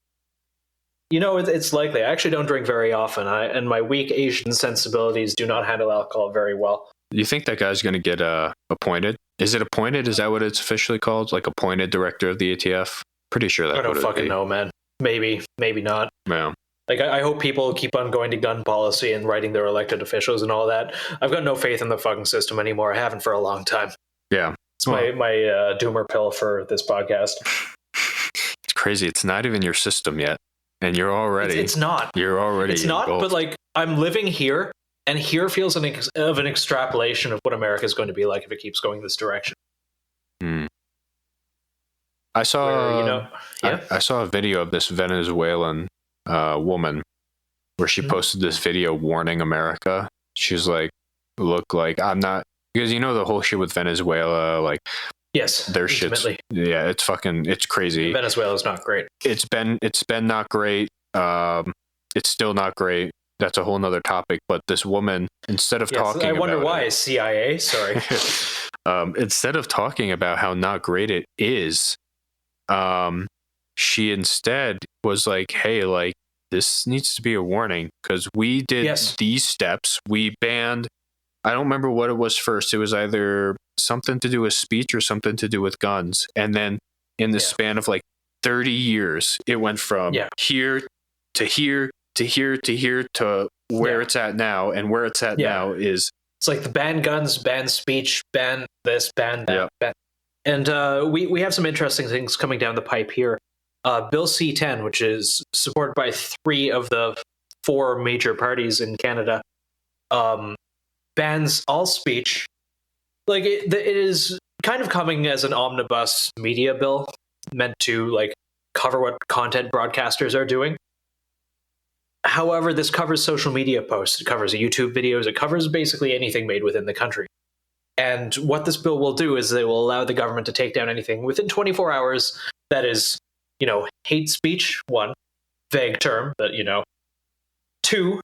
You know, it's likely. I actually don't drink very often, and my weak Asian sensibilities do not handle alcohol very well. You think that guy's going to get appointed? Is it appointed? Is that what it's officially called? Like appointed director of the ATF? Pretty sure that's what it is. I don't fucking know, man. Maybe not. Yeah. Like, I hope people keep on going to gun policy and writing their elected officials and all that. I've got no faith in the fucking system anymore. I haven't for a long time. Yeah. It's my doomer pill for this podcast. It's crazy. It's not even your system yet. And you're already... It's not. You're already It's not, but like, I'm living here, and here feels an extrapolation of what America is going to be like if it keeps going this direction. I saw... I saw a video of this Venezuelan woman where she posted this video warning America. She's like, look, like, I'm not... Because you know the whole shit with Venezuela, like... Yes, their shit's, yeah, it's crazy. Venezuela's not great. It's been not great. It's still not great. That's a whole nother topic. But this woman, instead of talking, I wonder why CIA. Sorry. Instead of talking about how not great it is, she instead was like, "Hey, like this needs to be a warning because we did these steps. We banned." I don't remember what it was first. It was either something to do with speech or something to do with guns. And then in the span of like 30 years, it went from here to here to here to here to where it's at now. And where it's at now is... It's like the ban guns, ban speech, ban this, ban that. Ban. And we have some interesting things coming down the pipe here. Bill C-10, which is supported by 3 of the 4 major parties in Canada, bans all speech. Like it is kind of coming as an omnibus media bill meant to like cover what content broadcasters are doing. However, this covers social media posts, it covers YouTube videos, it covers basically anything made within the country. And what this bill will do is they will allow the government to take down anything within 24 hours that is, you know, hate speech, 1, vague term, but, you know, 2,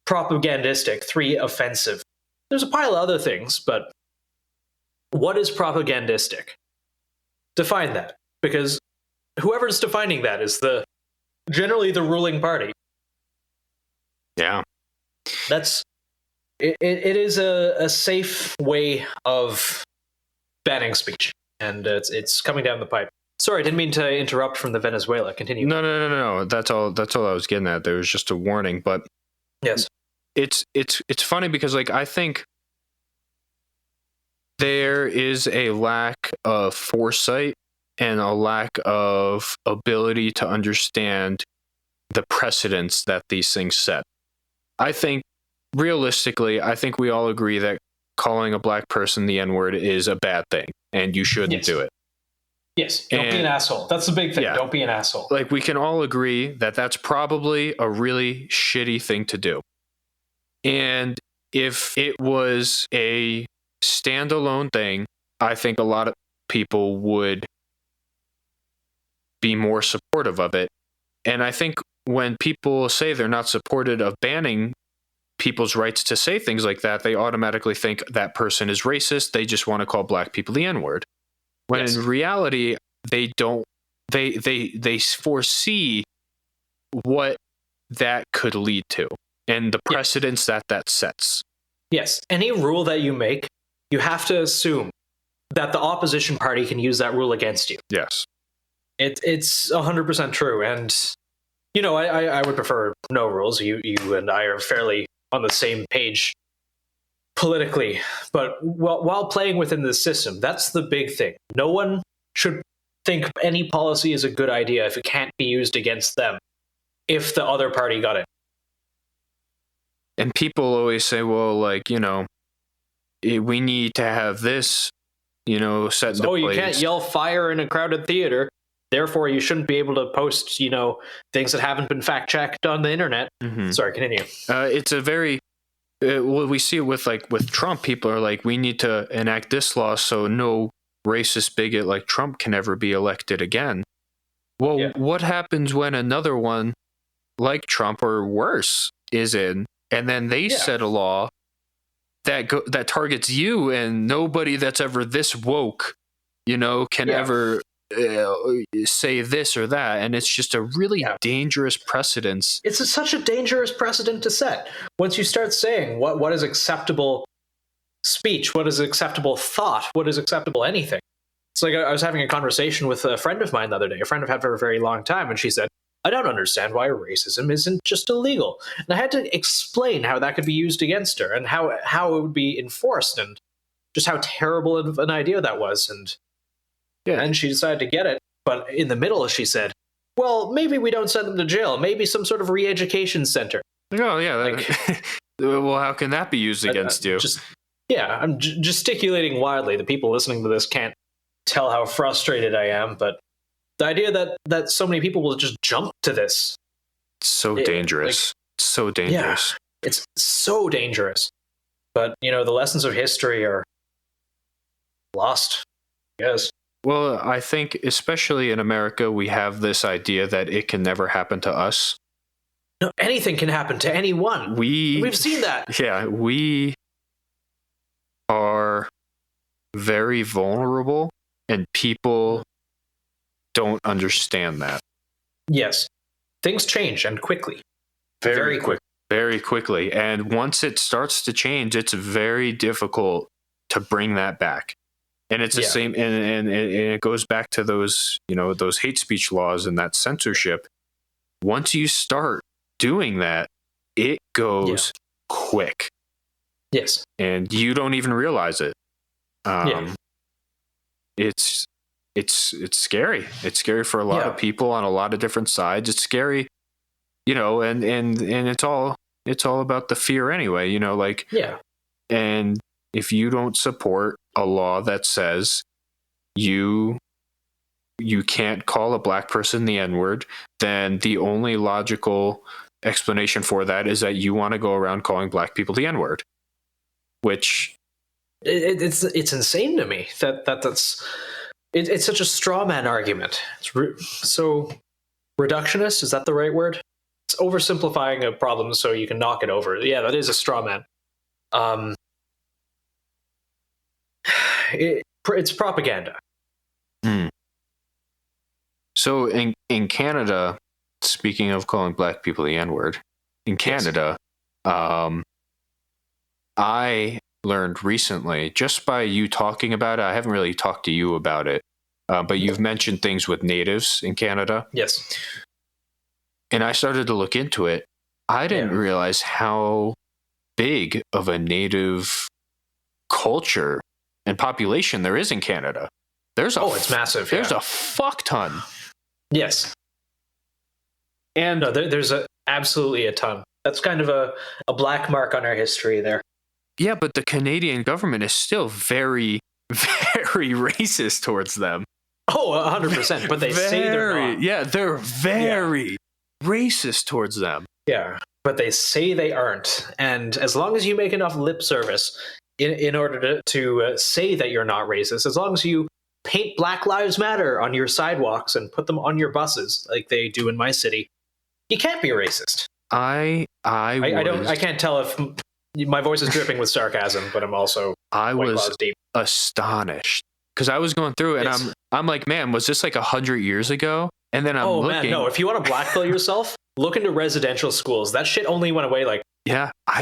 propagandistic, 3, offensive. There's a pile of other things, but what is propagandistic? Define that, because whoever's defining that is generally the ruling party. Yeah. It is a safe way of banning speech, and it's coming down the pipe. Sorry, I didn't mean to interrupt from the Venezuela. Continue. No. That's all I was getting at. There was just a warning, but yes. It's funny because like I think there is a lack of foresight and a lack of ability to understand the precedents that these things set. I think realistically, we all agree that calling a black person the N-word is a bad thing and you shouldn't do it. Yes, don't be an asshole. That's the big thing. Don't be an asshole. Like we can all agree that that's probably a really shitty thing to do. And if it was a standalone thing, I think a lot of people would be more supportive of it. And I think when people say they're not supportive of banning people's rights to say things like that, they automatically think that person is racist. They just want to call black people the N-word. When in reality, they don't. They foresee what that could lead to and the precedents that sets. Yes. Any rule that you make, you have to assume that the opposition party can use that rule against you. Yes. It's 100% true. And, I would prefer no rules. You and I are fairly on the same page politically. But while playing within the system, that's the big thing. No one should think any policy is a good idea if it can't be used against them, if the other party got it. And people always say, well, we need to have this, set into place. You can't yell fire in a crowded theater. Therefore, you shouldn't be able to post, things that haven't been fact-checked on the internet. Mm-hmm. Sorry, continue. It's a very... we see it with Trump. People are like, we need to enact this law so no racist bigot like Trump can ever be elected again. Well, what happens when another one like Trump or worse is in, and then they set a law that targets you, and nobody that's ever this woke, can ever say this or that, and it's just a really dangerous precedence. It's such a dangerous precedent to set. Once you start saying what is acceptable speech, what is acceptable thought, what is acceptable anything. It's like I was having a conversation with a friend of mine the other day, a friend I've had for a very long time, and she said, I don't understand why racism isn't just illegal. And I had to explain how that could be used against her and how it would be enforced and just how terrible of an idea that was. And she decided to get it. But in the middle, she said, well, maybe we don't send them to jail. Maybe some sort of re-education center. Oh, yeah. Well, how can that be used against you? I'm gesticulating wildly. The people listening to this can't tell how frustrated I am, but the idea that so many people will just jump to this. It's so dangerous. So dangerous. Yeah, it's so dangerous. But, the lessons of history are lost, I guess. Well, I think, especially in America, we have this idea that it can never happen to us. No, anything can happen to anyone. We've seen that. Yeah, we are very vulnerable, and people don't understand that. Yes. Things change, and quickly. Very quick. Very quickly. And once it starts to change, it's very difficult to bring that back. And it's the same, and it goes back to those, those hate speech laws and that censorship. Once you start doing that, it goes quick. Yes. And you don't even realize it. It's scary. It's scary for a lot of people on a lot of different sides. It's scary, and it's all about the fear anyway, and if you don't support a law that says you can't call a black person the N-word, then the only logical explanation for that is that you want to go around calling black people the N-word, which it's insane to me that's it's such a straw man argument. It's so reductionist. Is that the right word? It's oversimplifying a problem so you can knock it over. Yeah, that is a straw man. It's propaganda. So in Canada, speaking of calling black people the N-word, in Canada, I learned recently, just by you talking about it, I haven't really talked to you about it, but you've mentioned things with natives in Canada. Yes. And I started to look into it. I didn't realize how big of a native culture and population there is in Canada. It's massive. There's a fuck ton. Yes. And there's absolutely a ton. That's kind of a black mark on our history there. Yeah, but the Canadian government is still very, very racist towards them. Oh, 100%. But they say they're not. Yeah, they're very racist towards them. Yeah, but they say they aren't. And as long as you make enough lip service in order to say that you're not racist, as long as you paint Black Lives Matter on your sidewalks and put them on your buses like they do in my city, you can't be racist. I can't tell if my voice is dripping with sarcasm, but I'm also astonished because I was going through it, and I'm like, man, was this like 100 years ago? And then I'm looking. Man, no. If you want to blackpill yourself, look into residential schools. That shit only went away like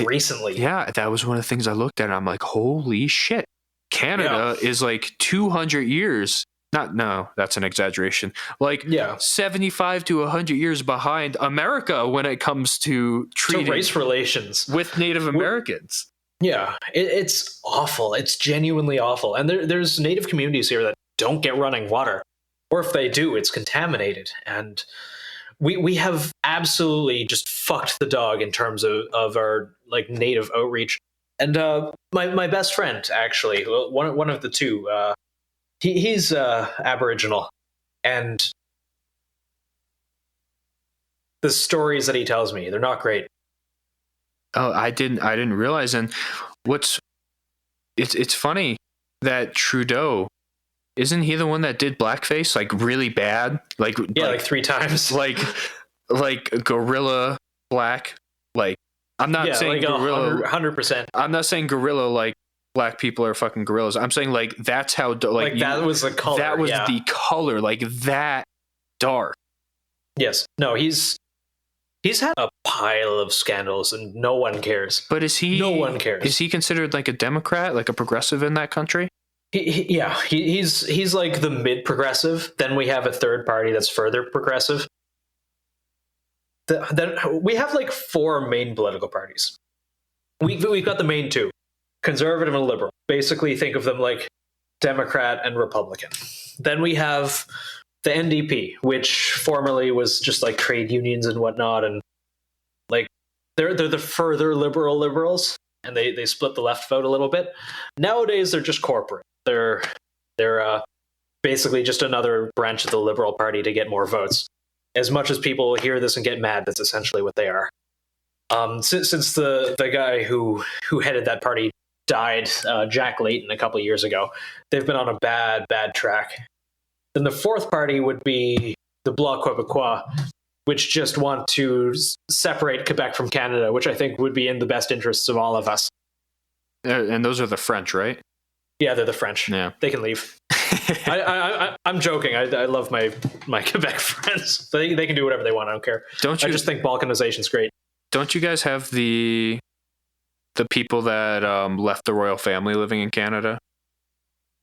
recently. Yeah, that was one of the things I looked at. And I'm like, holy shit. Canada is like 200 years. No, that's an exaggeration. Like 75 to 100 years behind America when it comes to treating race relations with Native Americans. Yeah, it's awful. It's genuinely awful. And there's Native communities here that don't get running water. Or if they do, it's contaminated. And we have absolutely just fucked the dog in terms of our like Native outreach. And my best friend, actually, one of the two, he's Aboriginal, and the stories that he tells me, they're not great. Oh, I didn't realize. And it's funny that Trudeau, isn't he the one that did blackface like really bad? Like 3 times. like gorilla black. Like I'm not saying like gorilla 100%. I'm not saying gorilla like black people are fucking gorillas. I'm saying like that's how like that was the color. That was the color, like that dark. Yes. No, he's had a pile of scandals and no one cares. But no one cares. Is he considered like a Democrat, like a progressive in that country? He's like the mid-progressive. Then we have a third party that's further progressive. Then we have like 4 main political parties. We've got the main 2, conservative and liberal. Basically, think of them like Democrat and Republican. Then we have the NDP, which formerly was just like trade unions and whatnot, and like they're the further liberals, and they split the left vote a little bit. Nowadays, they're just corporate. They're basically just another branch of the Liberal Party to get more votes. As much as people hear this and get mad, that's essentially what they are. Since the guy who headed that party died, Jack Layton, a couple of years ago, they've been on a bad track. Then the fourth party would be the Bloc Québécois, which just want to separate Quebec from Canada, which I think would be in the best interests of all of us. And those are the French, right? Yeah, they're the French. Yeah, they can leave. I'm joking. I love my Quebec friends. They can do whatever they want. I don't care. I just think balkanization's great. Don't you guys have the people that left the royal family living in Canada?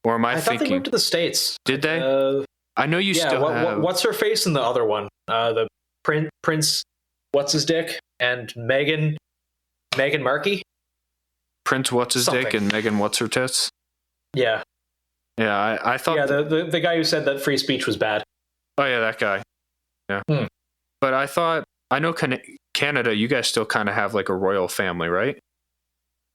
Or am I thinking? I thought they moved to the States. Did they? I know you still have. What's her face in the other one? The Prince, what's his dick, and Meghan Markle? Prince what's his dick and Meghan what's her tits? Yeah. Yeah, I thought. Yeah, the guy who said that free speech was bad. Oh yeah, that guy. Yeah. But I know Canada, you guys still kind of have like a royal family, right?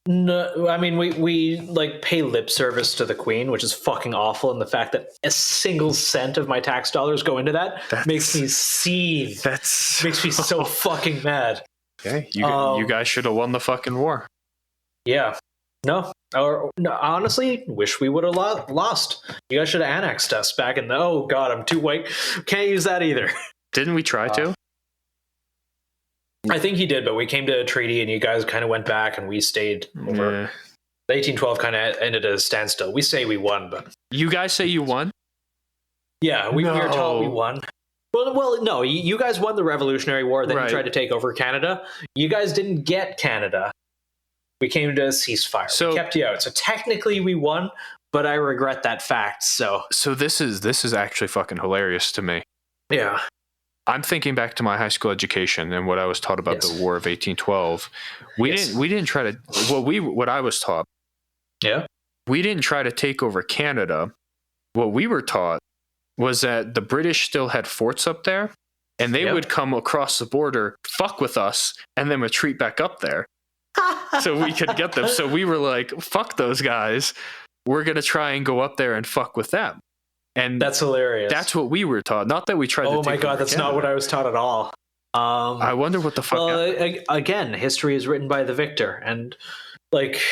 No, I mean we like pay lip service to the Queen, which is fucking awful, and the fact that a single cent of my tax dollars go into that makes me seethe. Makes me so fucking mad. Okay, you guys should have won the fucking war. Yeah. No, honestly, wish we would have lost. You guys should have annexed us back in the. Oh God, I'm too white. Can't use that either. Didn't we try to? I think he did, but we came to a treaty, and you guys kind of went back, and we stayed over. Yeah. The 1812 kind of ended at a standstill. We say we won, but you guys say you won? Yeah, we were told we won. Well, no, you guys won the Revolutionary War. Then you tried to take over Canada. You guys didn't get Canada. We came to a ceasefire. So, we kept you out. So technically we won, but I regret that fact. So this is actually fucking hilarious to me. Yeah. I'm thinking back to my high school education and what I was taught about the War of 1812. We didn't try to what I was taught. Yeah. We didn't try to take over Canada. What we were taught was that the British still had forts up there, and they would come across the border, fuck with us, and then retreat back up there. So we could get them. So we were like, fuck those guys. We're going to try and go up there and fuck with them. And that's hilarious. That's what we were taught. Not that we tried to take Oh my God, that's Canada. not what I was taught at all. I wonder what the fuck. Well, again, history is written by the victor. And like,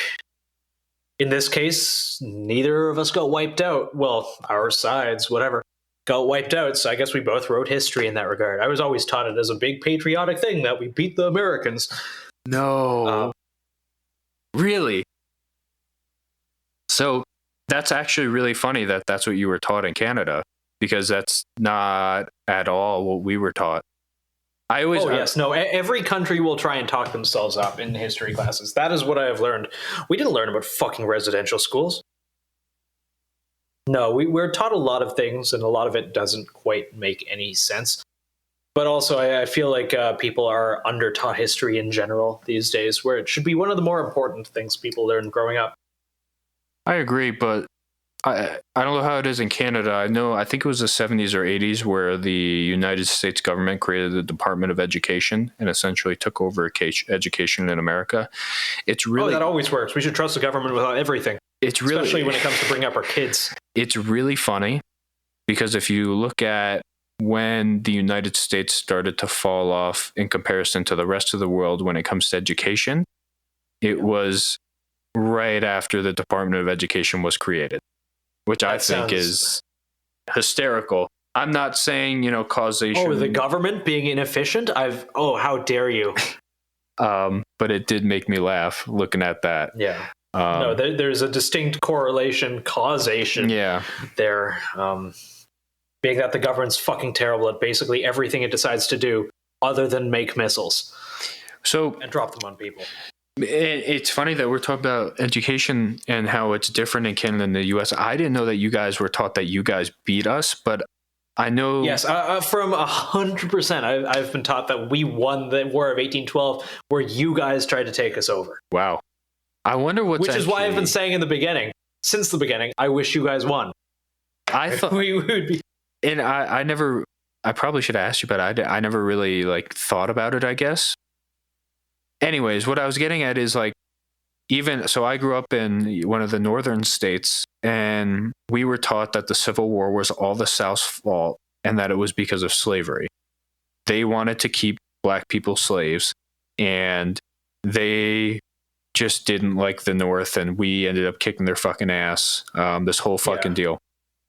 in this case, neither of us got wiped out. Well, our sides, whatever, got wiped out. So I guess we both wrote history in that regard. I was always taught it as a big patriotic thing that we beat the Americans. No. Really? So that's actually really funny that that's what you were taught in Canada, because that's not at all what we were taught. Yes, no. Every country will try and talk themselves up in history classes. That is what I have learned. We didn't learn about fucking residential schools. No, we're taught a lot of things, and a lot of it doesn't quite make any sense. But also, I feel like people are under-taught history in general these days, where it should be one of the more important things people learn growing up. I agree, but I don't know how it is in Canada. I think it was the 70s or 80s where the United States government created the Department of Education and essentially took over education in America. It's really that always works. We should trust the government with everything. It's really, especially when it comes to bringing up our kids. It's really funny because if you look at when the United States started to fall off in comparison to the rest of the world when it comes to education, it was right after the Department of Education was created, which I think is hysterical. I'm not saying, causation. Oh, the government being inefficient? How dare you? But it did make me laugh looking at that. Yeah. No, there's a distinct causation there. Being that the government's fucking terrible at basically everything it decides to do other than make missiles. And drop them on people. It's funny that we're talking about education and how it's different in Canada and the US. I didn't know that you guys were taught that you guys beat us, but I know... Yes, from 100%. I've been taught that we won the War of 1812 where you guys tried to take us over. Wow. I wonder what's Which is why I've been saying in the beginning, since the beginning, I wish you guys won. I thought... we would be... And I probably should have asked you, but I never really thought about it, I guess. Anyways, what I was getting at is so I grew up in one of the northern states, and we were taught that the Civil War was all the South's fault and that it was because of slavery. They wanted to keep black people slaves, and they just didn't like the North, and we ended up kicking their fucking ass, this whole fucking deal.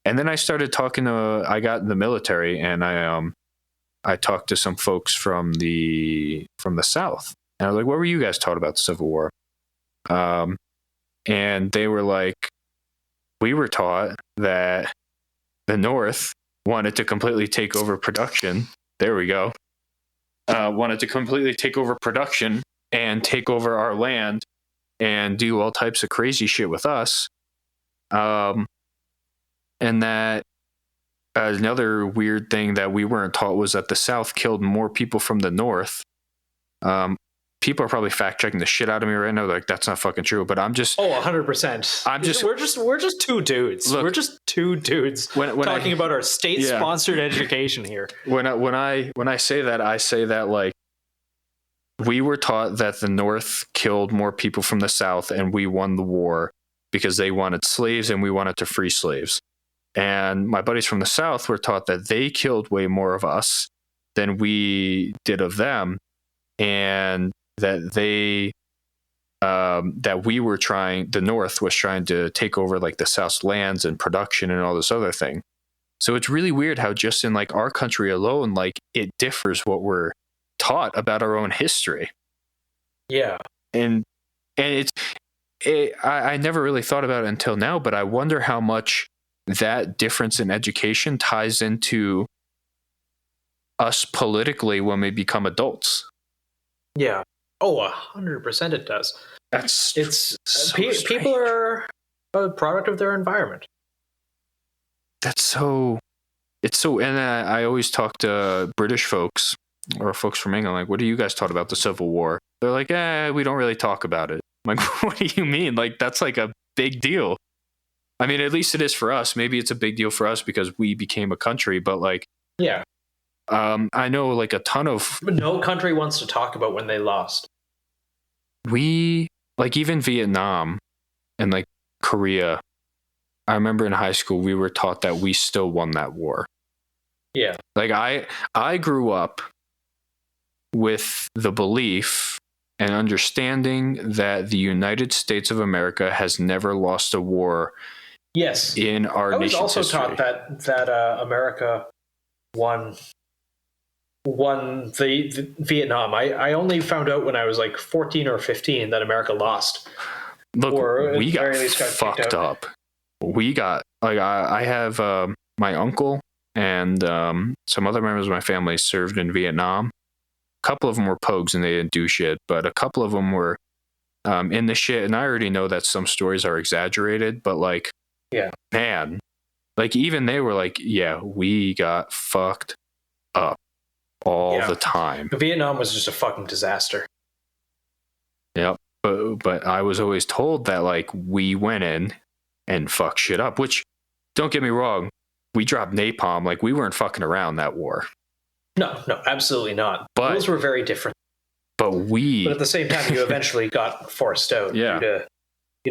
And then I started I got in the military, and I talked to some folks from the South. And I was like, what were you guys taught about the Civil War? And they were like, we were taught that the North wanted to completely take over production. There we go. Wanted to completely take over production and take over our land and do all types of crazy shit with us. And that another weird thing that we weren't taught was that the South killed more people from the North. People are probably fact checking the shit out of me right now. Like, that's not fucking true. But I'm just 100%. We're just two dudes. Look, we're just two dudes talking about our state sponsored education here. When I say that, I say that we were taught that the North killed more people from the South, and we won the war because they wanted slaves and we wanted to free slaves. And my buddies from the South were taught that they killed way more of us than we did of them, and that the North was trying to take over the South's lands and production and all this other thing. So it's really weird how just in our country alone, it differs what we're taught about our own history. Yeah. And I never really thought about it until now, but I wonder how much that difference in education ties into us politically when we become adults. Yeah. Oh, 100% it does. It's so people are a product of their environment. It's so, and I always talk to British folks or folks from England, what do you guys taught about the Civil War? They're like, we don't really talk about it. I'm like, what do you mean? That's a big deal. I mean, at least it is for us. Maybe it's a big deal for us because we became a country, but yeah. I know a ton of... But no country wants to talk about when they lost. We, even Vietnam and Korea, I remember in high school, we were taught that we still won that war. Yeah. I grew up with the belief and understanding that the United States of America has never lost a war. Yes. In our nation's history. I was also taught that America won the Vietnam. I only found out when I was 14 or 15 that America lost. Look, we got fucked up. We got I have my uncle and some other members of my family served in Vietnam, couple of them were pogues and they didn't do shit, but a couple of them were in the shit. And I already know that some stories are exaggerated, but like, yeah, man, like even they were like, yeah, we got fucked up all the time. Vietnam was just a fucking disaster. Yep. But I was always told that like we went in and fucked shit up, which don't get me wrong, we dropped napalm, like we weren't fucking around that war. No, absolutely not. But those were very different. But at the same time, you eventually got forced out due to,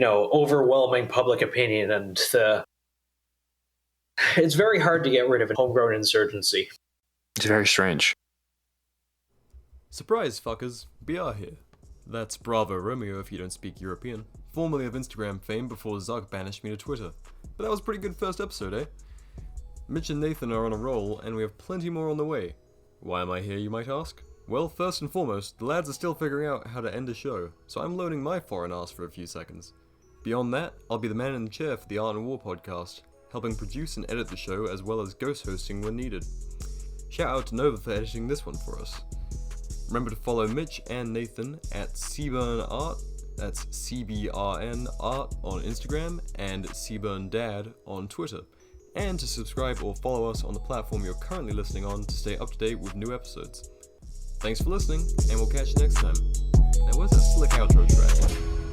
overwhelming public opinion, and it's very hard to get rid of a homegrown insurgency. It's very strange. Surprise, fuckers. BR here. That's Bravo Romeo if you don't speak European. Formerly of Instagram fame before Zuck banished me to Twitter. But that was a pretty good first episode, eh? Mitch and Nathan are on a roll, and we have plenty more on the way. Why am I here, you might ask? Well, first and foremost, the lads are still figuring out how to end a show, so I'm loading my foreign ass for a few seconds. Beyond that, I'll be the man in the chair for the Art and War podcast, helping produce and edit the show as well as ghost hosting when needed. Shout out to Nova for editing this one for us. Remember to follow Mitch and Nathan at Seaburn Art, that's CBRN Art on Instagram, and Seaburn Dad on Twitter, and to subscribe or follow us on the platform you're currently listening on to stay up to date with new episodes. Thanks for listening, and we'll catch you next time. Now where's that slick outro track?